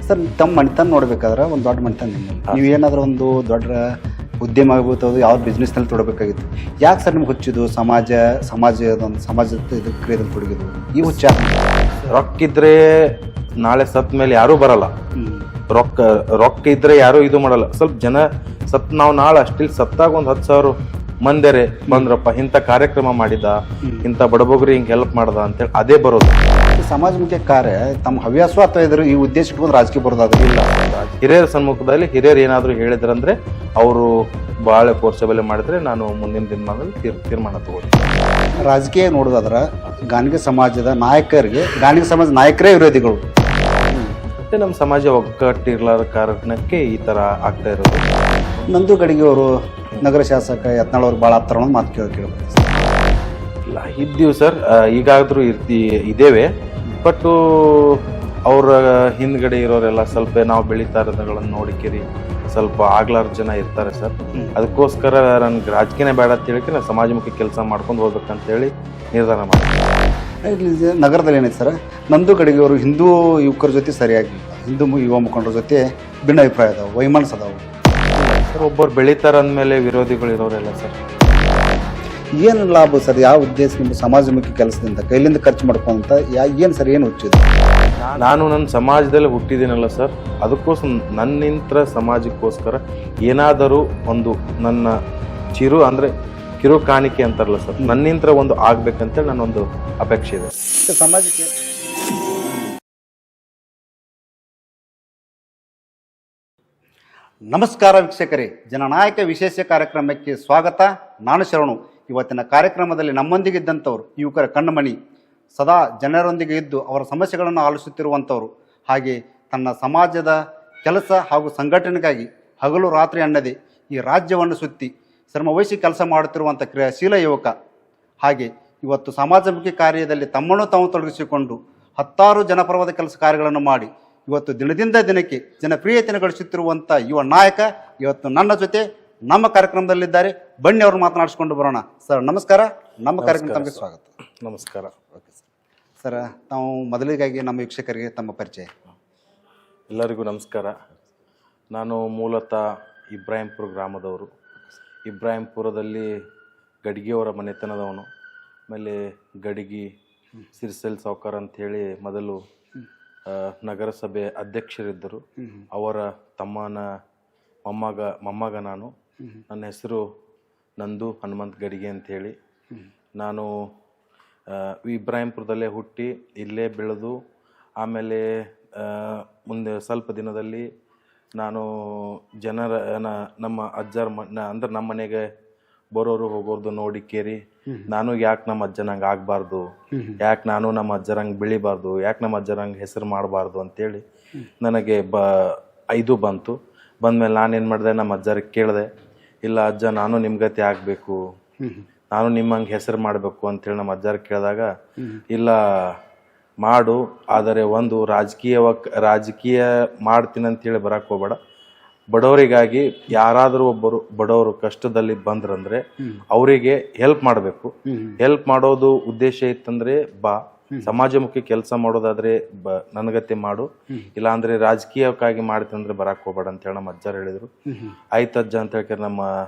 Sir ತಮ್ಮ ಮನೆತನ ನೋಡ್ಬೇಕಾದ್ರೆ ಒಂದು ದೊಡ್ಡ ಮನೆತನ ನೀವು ಏನಾದರೂ ಒಂದು ದೊಡ್ಡ ಉದ್ಯಮ ಆಗ್ಬೋದು ಯಾವ್ದು ಬಿಸ್ನೆಸ್ನಲ್ಲಿ ತೊಡಬೇಕಾಗಿತ್ತು. ಯಾಕೆ ಸರ್ ನಿಮ್ಗೆ ಹುಚ್ಚಿದು ಸಮಾಜದ ಇದು ಕ್ರಿಯೆದಲ್ಲಿ ತೊಡಗಿದ್ದು ಈ ಹುಚ್ಚ? ರೊಕ್ಕಿದ್ರೆ ನಾಳೆ ಸತ್ ಮೇಲೆ ಯಾರೂ ಬರಲ್ಲ. ರೊಕ್ಕ ಇದ್ರೆ ಯಾರು ಇದು ಮಾಡಲ್ಲ. ಸ್ವಲ್ಪ ಜನ ನಾವು ನಾಳೆ ಅಷ್ಟಿಲ್ ಸತ್ತಾಗ ಒಂದು 10,000 ಮಂದಿರೆ ಬಂದ್ರಪ್ಪ, ಇಂಥ ಕಾರ್ಯಕ್ರಮ ಮಾಡಿದ, ಇಂಥ ಬಡಬಗ್ರಿ ಹಿಂಗೆ ಹೆಲ್ಪ್ ಮಾಡ್ದ ಅಂತೇಳಿ ಅದೇ ಬರೋದು. ಸಮಾಜಮುಖಿ ಕಾರ್ಯ ತಮ್ಮ ಹವ್ಯಾಸ ಅಥವಾ ಇದ್ರ ಈ ಉದ್ದೇಶ ಇಟ್ಕೊಂಡು ರಾಜಕೀಯ ಬರೋದಾದ್ರೆ ಇಲ್ಲ. ಹಿರಿಯರ ಸಮ್ಮುಖದಲ್ಲಿ ಹಿರಿಯರು ಏನಾದ್ರು ಹೇಳಿದ್ರಂದ್ರೆ ಅವರು ಬಹಳ ಫೋರ್ಸಬಲ್ ಮಾಡಿದ್ರೆ ನಾನು ಮುಂದಿನ ದಿನಮಾನದಲ್ಲಿ ತೀರ್ಮಾನ ತಗೋತೀನಿ. ರಾಜಕೀಯ ನೋಡೋದಾದ್ರೆ ಗಾಣಿಗ ಸಮಾಜದ ನಾಯಕರೇ ವಿರೋಧಿಗಳು. ಮತ್ತೆ ನಮ್ಮ ಸಮಾಜ ಒಗ್ಗಟ್ಟಿರ್ಲಾರ ಕಾರಣಕ್ಕೆ ಈ ತರ ಆಗ್ತಾ ಇರೋದು. ನಂದು ಗಡಿಗೆ ಅವರು ನಗರ ಶಾಸಕ ಯತ್ನಾಳ್ ಅವ್ರು ಭಾಳ ಹತ್ತಿರ ಮಾತು ಕೇಳ್ಬೋದು. ಇಲ್ಲ ಇದ್ದೀವಿ ಸರ್, ಈಗಾದ್ರೂ ಇದ್ದೇವೆ. ಬಟ್ ಅವ್ರ ಹಿಂದ್ಗಡೆ ಇರೋರೆಲ್ಲ ಸ್ವಲ್ಪ ನಾವು ಬೆಳೀತಾ ಇರೋದಗಳನ್ನು ನೋಡಿಕೇರಿ ಸ್ವಲ್ಪ ಆಗ್ಲಾರ ಜನ ಇರ್ತಾರೆ ಸರ್. ಅದಕ್ಕೋಸ್ಕರ ನನ್ಗೆ ರಾಜಕೀಯನೇ ಬೇಡ ಅಂತ ಹೇಳಿಕೆ ನಾನು ಸಮಾಜಮುಖಿ ಕೆಲಸ ಮಾಡ್ಕೊಂಡು ಹೋಗ್ಬೇಕಂತೇಳಿ ನಿರ್ಧಾರ ಮಾಡಿದೆ. ನಗರದಲ್ಲಿ ಏನೈತೆ ಸರ್, ನಂದು ಗಡಿಗೆ ಅವರು ಹಿಂದೂ ಯುವಕರ ಜೊತೆ ಸರಿಯಾಗಿ ಹಿಂದೂ ಯುವ ಮುಖಂಡರ ಜೊತೆ ಭಿನ್ನ ಅಭಿಪ್ರಾಯ ಅದಾವೆ, ವೈಮನಸ್ ಅದಾವೆ. ಒಬ್ಬರು ಬೆಳೀತಾರ ಅಂದಮೇಲೆ ವಿರೋಧಿಗಳು ಇರೋರೆಲ್ಲ ಸರ್. ಏನು ಲಾಭ ಸರ್? ಯಾವ ಉದ್ದೇಶ ನಿಮ್ಮ ಸಮಾಜಮುಖಿ ಕೆಲಸದಿಂದ ಕೈಲಿಂದ ಖರ್ಚು ಮಾಡ್ಕೊಂತ ಏನು ಸರ್, ಏನು ಹುಚ್ಚಿದೆ? ನಾನು ನನ್ನ ಸಮಾಜದಲ್ಲಿ ಹುಟ್ಟಿದ್ದೀನಲ್ಲ ಸರ್, ಅದಕ್ಕೋಸ್ಕರ ನನ್ನಿಂತ್ರ ಸಮಾಜಕ್ಕೋಸ್ಕರ ಏನಾದರೂ ಒಂದು ನನ್ನ ಕಿರು ಕಾಣಿಕೆ ಅಂತಾರಲ್ಲ ಸರ್, ನನ್ನಿಂತ್ರ ಒಂದು ಆಗ್ಬೇಕಂತೇಳಿ ನನ್ನೊಂದು ಅಪೇಕ್ಷೆ ಇದೆ ಸಮಾಜಕ್ಕೆ. ನಮಸ್ಕಾರ ವೀಕ್ಷಕರೇ, ಜನನಾಯಕ ವಿಶೇಷ ಕಾರ್ಯಕ್ರಮಕ್ಕೆ ಸ್ವಾಗತ. ನಾನು ಶರಣು. ಇವತ್ತಿನ ಕಾರ್ಯಕ್ರಮದಲ್ಲಿ ನಮ್ಮೊಂದಿಗಿದ್ದಂಥವ್ರು ಯುವಕರ ಕಣ್ಣಮಣಿ, ಸದಾ ಜನರೊಂದಿಗೆ ಇದ್ದು ಅವರ ಸಮಸ್ಯೆಗಳನ್ನು ಆಲಿಸುತ್ತಿರುವಂಥವ್ರು, ಹಾಗೆ ತನ್ನ ಸಮಾಜದ ಕೆಲಸ ಹಾಗೂ ಸಂಘಟನೆಗಾಗಿ ಹಗಲು ರಾತ್ರಿ ಅನ್ನದೇ ಈ ರಾಜ್ಯವನ್ನು ಸುತ್ತಿ ಶ್ರಮವಹಿಸಿ ಕೆಲಸ ಮಾಡುತ್ತಿರುವಂಥ ಕ್ರಿಯಾಶೀಲ ಯುವಕ. ಹಾಗೆ ಇವತ್ತು ಸಮಾಜಮುಖಿ ಕಾರ್ಯದಲ್ಲಿ ತಮ್ಮನ್ನು ತಾವು ತೊಡಗಿಸಿಕೊಂಡು 10 ಜನಪರವಾದ ಕೆಲಸ ಕಾರ್ಯಗಳನ್ನು ಮಾಡಿ ಇವತ್ತು ದಿನದಿಂದ ದಿನಕ್ಕೆ ಜನಪ್ರಿಯತೆಯನ್ನು ಗಳಿಸುತ್ತಿರುವಂಥ ಯುವ ನಾಯಕ ಇವತ್ತು ನನ್ನ ಜೊತೆ ನಮ್ಮ ಕಾರ್ಯಕ್ರಮದಲ್ಲಿದ್ದಾರೆ. ಬನ್ನಿ ಅವ್ರು ಮಾತನಾಡಿಸ್ಕೊಂಡು ಬರೋಣ. ಸರ್ ನಮಸ್ಕಾರ, ನಮ್ಮ ಕಾರ್ಯಕ್ರಮ ತಮಗೆ ಸ್ವಾಗತ. ನಮಸ್ಕಾರ. ಓಕೆ ಸರ್, ತಾವು ಮೊದಲಿಗಾಗಿ ನಮ್ಮ ವೀಕ್ಷಕರಿಗೆ ತಮ್ಮ ಪರಿಚಯ. ಎಲ್ಲರಿಗೂ ನಮಸ್ಕಾರ. ನಾನು ಮೂಲತಃ ಇಬ್ರಾಹಿಂಪುರ ಗ್ರಾಮದವರು. ಇಬ್ರಾಹಿಂಪುರದಲ್ಲಿ ಗಡಿಗೆಯವರ ಮನೆತನದವನು. ಆಮೇಲೆ ಗಡಿಗಿ ಸಿರಿಸೆಲ್ ಸಾವ್ಕಾರ್ ಅಂಥೇಳಿ ಮೊದಲು ನಗರಸಭೆ ಅಧ್ಯಕ್ಷರಿದ್ದರು. ಅವರ ತಮ್ಮನ ಮೊಮ್ಮಗ ನಾನು. ನನ್ನ ಹೆಸರು ನಂದು ಹನುಮಂತ್ ಗಡಿಗೆ ಅಂಥೇಳಿ. ನಾನು ಇಬ್ರಾಹಿಂಪುರದಲ್ಲೇ ಹುಟ್ಟಿ ಇಲ್ಲೇ ಬೆಳೆದು ಆಮೇಲೆ ಮುಂದೆ ಸ್ವಲ್ಪ ದಿನದಲ್ಲಿ ನಾನು ನಮ್ಮ ಅಜ್ಜರ ಅಂದ್ರೆ ನಮ್ಮ ಮನೆಗೆ ಬರೋರು ಹೋಗೋರ್ದು ನೋಡಿ ಕೇರಿ ನಾನು ಯಾಕೆ ನಮ್ಮ ಅಜ್ಜನಂಗೆ ಆಗಬಾರ್ದು, ಯಾಕೆ ನಾನು ನಮ್ಮ ಅಜ್ಜರಂಗೆ ಬೆಳಿಬಾರ್ದು, ಯಾಕೆ ನಮ್ಮ ಅಜ್ಜರಂಗೆ ಹೆಸರು ಮಾಡಬಾರ್ದು ಅಂತೇಳಿ ನನಗೆ ಇದು ಬಂತು. ಬಂದಮೇಲೆ ನಾನೇನು ಮಾಡಿದೆ, ನಮ್ಮ ಅಜ್ಜರಿಗೆ ಕೇಳಿದೆ, ಇಲ್ಲ ಅಜ್ಜ ನಾನು ನಿಮ್ಗತಿ ಆಗಬೇಕು, ನಾನು ನಿಮ್ಮಂಗೆ ಹೆಸರು ಮಾಡಬೇಕು ಅಂತೇಳಿ ನಮ್ಮ ಅಜ್ಜರಿಗೆ ಕೇಳಿದಾಗ, ಇಲ್ಲ ಮಾಡು, ಆದರೆ ಒಂದು ರಾಜಕೀಯ ಮಾಡ್ತೀನಿ ಅಂತೇಳಿ ಬರಕ್ಕೆ ಹೋಗ್ಬೇಡ, ಬಡವರಿಗಾಗಿ ಯಾರಾದರೂ ಒಬ್ಬರು ಬಡವರು ಕಷ್ಟದಲ್ಲಿ ಬಂದ್ರಂದ್ರೆ ಅವರಿಗೆ ಹೆಲ್ಪ್ ಮಾಡಬೇಕು. ಹೆಲ್ಪ್ ಮಾಡೋದು ಉದ್ದೇಶ ಇತ್ತಂದ್ರೆ ಬಾ, ಸಮಾಜಮುಖಿ ಕೆಲಸ ಮಾಡೋದಾದ್ರೆ ನನಗತ್ತೆ ಮಾಡು, ಇಲ್ಲ ಅಂದ್ರೆ ರಾಜಕೀಯಕ್ಕಾಗಿ ಮಾಡ್ತಂದ್ರೆ ಬರಾಕ್ ಹೋಗ್ಬೇಡ ಅಂತ ಹೇಳಿ ನಮ್ಮ ಅಜ್ಜರು ಹೇಳಿದ್ರು. ಆಯ್ತು ಅಜ್ಜ ಅಂತ ಹೇಳ್ತಾರೆ ನಮ್ಮ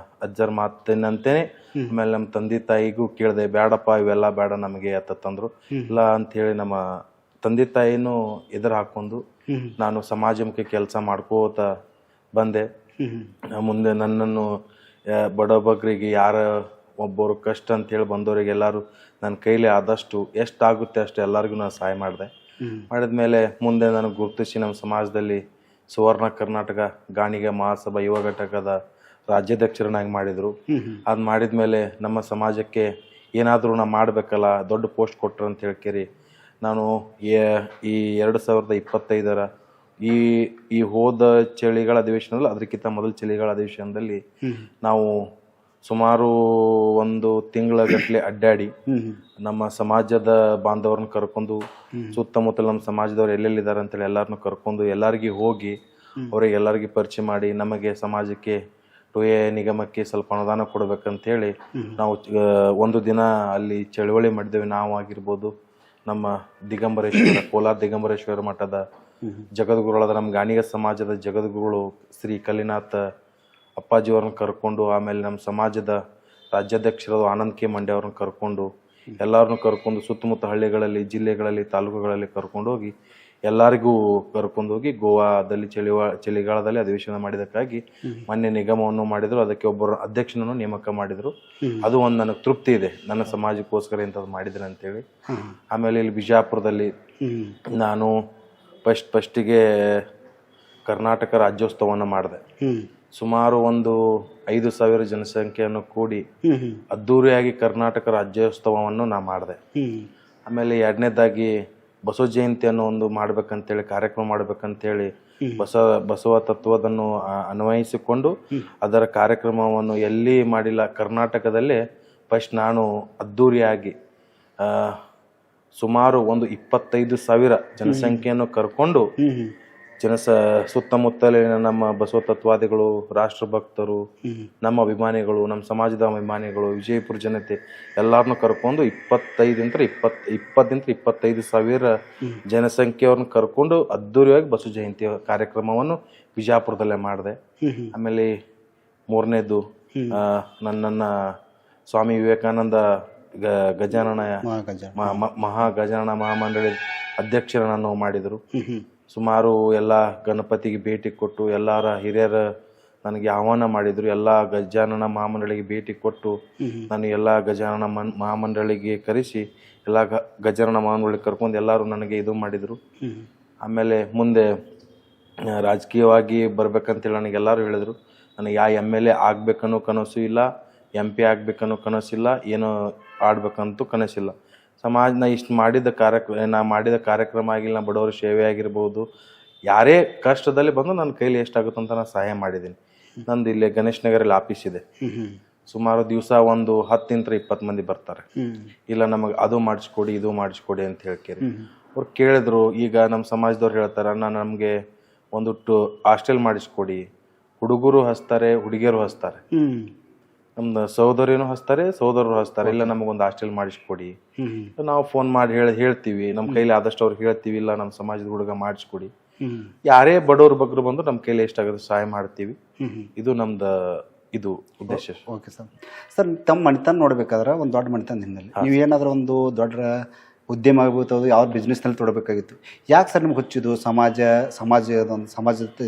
ಅಜ್ಜರ ಮಾತೇನಂತೇನೆ. ಆಮೇಲೆ ನಮ್ಮ ತಂದೆ ತಾಯಿಗೂ ಕೇಳಿದೆ, ಬೇಡಪ್ಪ ಇವೆಲ್ಲ ಬೇಡ ನಮಗೆ ತಂದ್ರು. ಇಲ್ಲ ಅಂತ ಹೇಳಿ ನಮ್ಮ ತಂದೆ ತಾಯಿನೂ ಎದುರು ಹಾಕೊಂಡು ನಾನು ಸಮಾಜಮುಖಿ ಕೆಲಸ ಮಾಡ್ಕೋತ ಬಂದೆ. ಮುಂದೆ ನನ್ನನ್ನು ಬಡಬಗ್ರಿಗೆ ಯಾರ ಒಬ್ಬರು ಕಷ್ಟ ಅಂತೇಳಿ ಬಂದವರಿಗೆ ಎಲ್ಲರೂ ನನ್ನ ಕೈಲಿ ಆದಷ್ಟು ಎಷ್ಟಾಗುತ್ತೆ ಅಷ್ಟು ಎಲ್ಲರಿಗೂ ನಾನು ಸಹಾಯ ಮಾಡಿದ್ಮೇಲೆ ಮುಂದೆ ನನಗೆ ಗುರುತಿಸಿ ನಮ್ಮ ಸಮಾಜದಲ್ಲಿ ಸುವರ್ಣ ಕರ್ನಾಟಕ ಗಾಣಿಗ ಮಹಾಸಭಾ ಯುವ ಘಟಕದ ರಾಜ್ಯಾಧ್ಯಕ್ಷರನ್ನಾಗಿ ಮಾಡಿದರು. ಅದು ಮಾಡಿದ್ಮೇಲೆ ನಮ್ಮ ಸಮಾಜಕ್ಕೆ ಏನಾದರೂ ನಾವು ಮಾಡಬೇಕಲ್ಲ, ದೊಡ್ಡ ಪೋಸ್ಟ್ ಕೊಟ್ಟರು ಅಂತ ಹೇಳ್ಕೇರಿ ನಾನು ಈ 2025 ಈ ಹೋದ ಚಳಿಗಳ ಅಧಿವೇಶನದಲ್ಲಿ ಅದಕ್ಕಿಂತ ಮೊದಲ ಚಳಿಗಳ ಅಧಿವೇಶನದಲ್ಲಿ ನಾವು ಸುಮಾರು 1 ತಿಂಗಳ ಗಟ್ಟಲೆ ಅಡ್ಡಾಡಿ ನಮ್ಮ ಸಮಾಜದ ಬಾಂಧವರನ್ನ ಕರ್ಕೊಂಡು ಸುತ್ತಮುತ್ತಲ ನಮ್ಮ ಸಮಾಜದವ್ರು ಎಲ್ಲೆಲ್ಲಿದ್ದಾರೆ ಅಂತೇಳಿ ಎಲ್ಲರನ್ನು ಕರ್ಕೊಂಡು ಎಲ್ಲರಿಗೂ ಹೋಗಿ ಅವ್ರಿಗೆ ಎಲ್ಲರಿಗೂ ಪರಿಚಯ ಮಾಡಿ ನಮಗೆ ಸಮಾಜಕ್ಕೆ ಟೊಯೆ ನಿಗಮಕ್ಕೆ ಸ್ವಲ್ಪ ಅನುದಾನ ಕೊಡ್ಬೇಕಂತೇಳಿ ನಾವು ಒಂದು ದಿನ ಅಲ್ಲಿ ಚಳವಳಿ ಮಾಡಿದ್ದೇವೆ. ನಾವು ಆಗಿರ್ಬೋದು, ನಮ್ಮ ದಿಗಂಬರೇಶ್ವರ ಕೋಲಾರ ದಿಗಂಬರೇಶ್ವರ ಮಠದ ಜಗದ್ಗುರುಗಳಾದ ನಮ್ಮ ಗಾಣಿಗ ಸಮಾಜದ ಜಗದ್ಗುರುಗಳು ಶ್ರೀ ಕಲಿನಾಥ ಅಪ್ಪಾಜಿಯವ್ರನ್ನ ಕರ್ಕೊಂಡು, ಆಮೇಲೆ ನಮ್ಮ ಸಮಾಜದ ರಾಜ್ಯಾಧ್ಯಕ್ಷರಾದ ಆನಂದ್ ಕೆ ಮಂಡ್ಯ ಅವ್ರನ್ನ ಕರ್ಕೊಂಡು, ಎಲ್ಲರನ್ನೂ ಕರ್ಕೊಂಡು ಸುತ್ತಮುತ್ತ ಹಳ್ಳಿಗಳಲ್ಲಿ, ಜಿಲ್ಲೆಗಳಲ್ಲಿ, ತಾಲೂಕುಗಳಲ್ಲಿ ಕರ್ಕೊಂಡೋಗಿ ಎಲ್ಲರಿಗೂ ಕರ್ಕೊಂಡೋಗಿ ಗೋವಾದಲ್ಲಿ ಚಳಿಗಾಲದಲ್ಲಿ ಅಧಿವೇಶನ ಮಾಡಿದಕ್ಕಾಗಿ ಮೊನ್ನೆ ನಿಗಮವನ್ನು ಮಾಡಿದ್ರು. ಅದಕ್ಕೆ ಒಬ್ಬರು ಅಧ್ಯಕ್ಷನನ್ನು ನೇಮಕ ಮಾಡಿದ್ರು. ಅದು ಒಂದು ನನಗೆ ತೃಪ್ತಿ ಇದೆ, ನನ್ನ ಸಮಾಜಕ್ಕೋಸ್ಕರ ಇಂಥದ್ದು ಮಾಡಿದ್ರೆ ಅಂತೇಳಿ. ಆಮೇಲೆ ಇಲ್ಲಿ ಬಿಜಾಪುರದಲ್ಲಿ ನಾನು ಫಸ್ಟಿಗೆ ಕರ್ನಾಟಕ ರಾಜ್ಯೋತ್ಸವವನ್ನು ಮಾಡಿದೆ. ಸುಮಾರು ಒಂದು 5,000 ಜನಸಂಖ್ಯೆಯನ್ನು ಕೂಡಿ ಅದ್ದೂರಿಯಾಗಿ ಕರ್ನಾಟಕ ರಾಜ್ಯೋತ್ಸವವನ್ನು ನಾ ಮಾಡಿದೆ. ಆಮೇಲೆ ಎರಡನೇದಾಗಿ ಬಸವ ಜಯಂತಿ ಅನ್ನೋ ಒಂದು ಮಾಡ್ಬೇಕಂತೇಳಿ, ಕಾರ್ಯಕ್ರಮ ಮಾಡ್ಬೇಕಂತೇಳಿ ಬಸವ ತತ್ವದನ್ನು ಅನ್ವಯಿಸಿಕೊಂಡು ಅದರ ಕಾರ್ಯಕ್ರಮವನ್ನು ಎಲ್ಲಿ ಮಾಡಿಲ್ಲ, ಕರ್ನಾಟಕದಲ್ಲೇ ಫಸ್ಟ್ ನಾನು ಅದ್ದೂರಿಯಾಗಿ ಸುಮಾರು ಒಂದು 25,000 ಜನಸಂಖ್ಯೆಯನ್ನು ಕರ್ಕೊಂಡು ಸುತ್ತಮುತ್ತಲಿನ ನಮ್ಮ ಬಸವ ತತ್ವಾದಿಗಳು, ರಾಷ್ಟ್ರಭಕ್ತರು, ನಮ್ಮ ಅಭಿಮಾನಿಗಳು, ನಮ್ಮ ಸಮಾಜದ ಅಭಿಮಾನಿಗಳು, ವಿಜಯಪುರ ಜನತೆ ಎಲ್ಲರನ್ನೂ ಕರ್ಕೊಂಡು 25,000 ಜನಸಂಖ್ಯೆಯವ್ರನ್ನ ಕರ್ಕೊಂಡು ಅದ್ದೂರಿಯಾಗಿ ಬಸವ ಜಯಂತಿ ಕಾರ್ಯಕ್ರಮವನ್ನು ಬಿಜಾಪುರದಲ್ಲೇ ಮಾಡಿದೆ. ಆಮೇಲೆ ಮೂರನೇದು ನನ್ನ ಸ್ವಾಮಿ ವಿವೇಕಾನಂದ ಗಜಾನನ ಮಹಾ ಗಜಾನನ ಮಹಾಮಂಡಳಿ ಅಧ್ಯಕ್ಷರನ್ನು ಮಾಡಿದರು. ಸುಮಾರು ಎಲ್ಲ ಗಣಪತಿಗೆ ಭೇಟಿ ಕೊಟ್ಟು, ಎಲ್ಲರ ಹಿರಿಯರ ನನಗೆ ಆಹ್ವಾನ ಮಾಡಿದರು. ಎಲ್ಲ ಗಜಾನನ ಮಹಾಮಂಡಳಿಗೆ ಭೇಟಿ ಕೊಟ್ಟು ನಾನು ಎಲ್ಲ ಗಜಾನನ ಮಹಾಮಂಡಳಿಗೆ ಕರೆಸಿ ಎಲ್ಲ ಗಜಾನನ ಮಹಾಮಂಡಳಿಗೆ ಕರ್ಕೊಂಡು ಎಲ್ಲರೂ ನನಗೆ ಇದು ಮಾಡಿದರು. ಆಮೇಲೆ ಮುಂದೆ ರಾಜಕೀಯವಾಗಿ ಬರ್ಬೇಕಂತೇಳಿ ನನಗೆಲ್ಲರೂ ಹೇಳಿದರು. ನನಗೆ MLA ಆಗ್ಬೇಕನ್ನೋ ಕನಸು ಇಲ್ಲ, MP ಆಗ್ಬೇಕನ್ನೋ ಕನಸಿಲ್ಲ, ಏನೋ ಆಡ್ಬೇಕಂತೂ ಕನಸಿಲ್ಲ. ನಾ ಇಷ್ಟು ಮಾಡಿದ ಕಾರ್ಯಕ್ರಮ ಆಗಿಲ್ಲ, ನಾ ಬಡವರ ಸೇವೆ ಆಗಿರ್ಬೋದು, ಯಾರೇ ಕಷ್ಟದಲ್ಲಿ ಬಂದು ನನ್ನ ಕೈಲಿ ಎಷ್ಟಾಗುತ್ತಂತ ನಾನು ಸಹಾಯ ಮಾಡಿದ್ದೀನಿ. ನಂದು ಇಲ್ಲಿ ಗಣೇಶ್ ನಗರಲ್ಲಿ ಆಫೀಸ್ ಇದೆ. ಸುಮಾರು ದಿವಸ ಒಂದು 10-20 ಮಂದಿ ಬರ್ತಾರೆ. ಇಲ್ಲ ನಮಗೆ ಅದು ಮಾಡಿಸ್ಕೊಡಿ, ಇದು ಮಾಡಿಸ್ಕೊಡಿ ಅಂತ ಹೇಳ್ಕೇರಿ. ಅವ್ರು ಕೇಳಿದ್ರು. ಈಗ ನಮ್ಮ ಸಮಾಜದವ್ರು ಹೇಳ್ತಾರೆ, ನಮಗೆ ಒಂದು ಹಾಸ್ಟೆಲ್ ಮಾಡಿಸ್ಕೊಡಿ, ಹುಡುಗರು ಹಚ್ತಾರೆ, ಹುಡುಗಿಯರು ಹಚ್ತಾರೆ, ನಮ್ದು ಸಹೋದರಿನೂ ಹಚ್ತಾರೆ, ಸಹೋದರರು ಹಚ್ತಾರೆ, ಇಲ್ಲ ನಮಗೊಂದು ಹಾಸ್ಟೆಲ್ ಮಾಡಿಸ್ಕೊಡಿ. ನಾವು ಫೋನ್ ಮಾಡಿ ಹೇಳ್ತೀವಿ, ನಮ್ಮ ಕೈಲಿ ಆದಷ್ಟು ಅವ್ರಿಗೆ ಹೇಳ್ತೀವಿ, ಇಲ್ಲ ನಮ್ಮ ಸಮಾಜದ ಹುಡುಗ ಮಾಡಿಸ್ಕೊಡಿ. ಯಾರೇ ಬಡವ್ರ ಬಗ್ಗರು ಬಂದು ನಮ್ಮ ಕೈಲಿ ಎಷ್ಟಾಗುತ್ತೆ ಸಹಾಯ ಮಾಡ್ತೀವಿ. ಇದು ನಮ್ದು ಉದ್ದೇಶ. ಓಕೆ ಸರ್, ತಮ್ಮ ಮಣಿತನ ನೋಡ್ಬೇಕಾದ್ರೆ ಒಂದು ದೊಡ್ಡ ಮಣಿತನ ಹಿನ್ನೆಲೆ ನೀವು ಏನಾದರೂ ಒಂದು ದೊಡ್ಡ ಉದ್ಯಮ ಆಗ್ಬೋದು, ಯಾವ ಬಿಸ್ನೆಸ್ನಲ್ಲಿ ತೊಡಬೇಕಾಗಿತ್ತು. ಯಾಕೆ ಸರ್ ನಿಮ್ಗೆ ಹುಚ್ಚಿದು ಸಮಾಜದ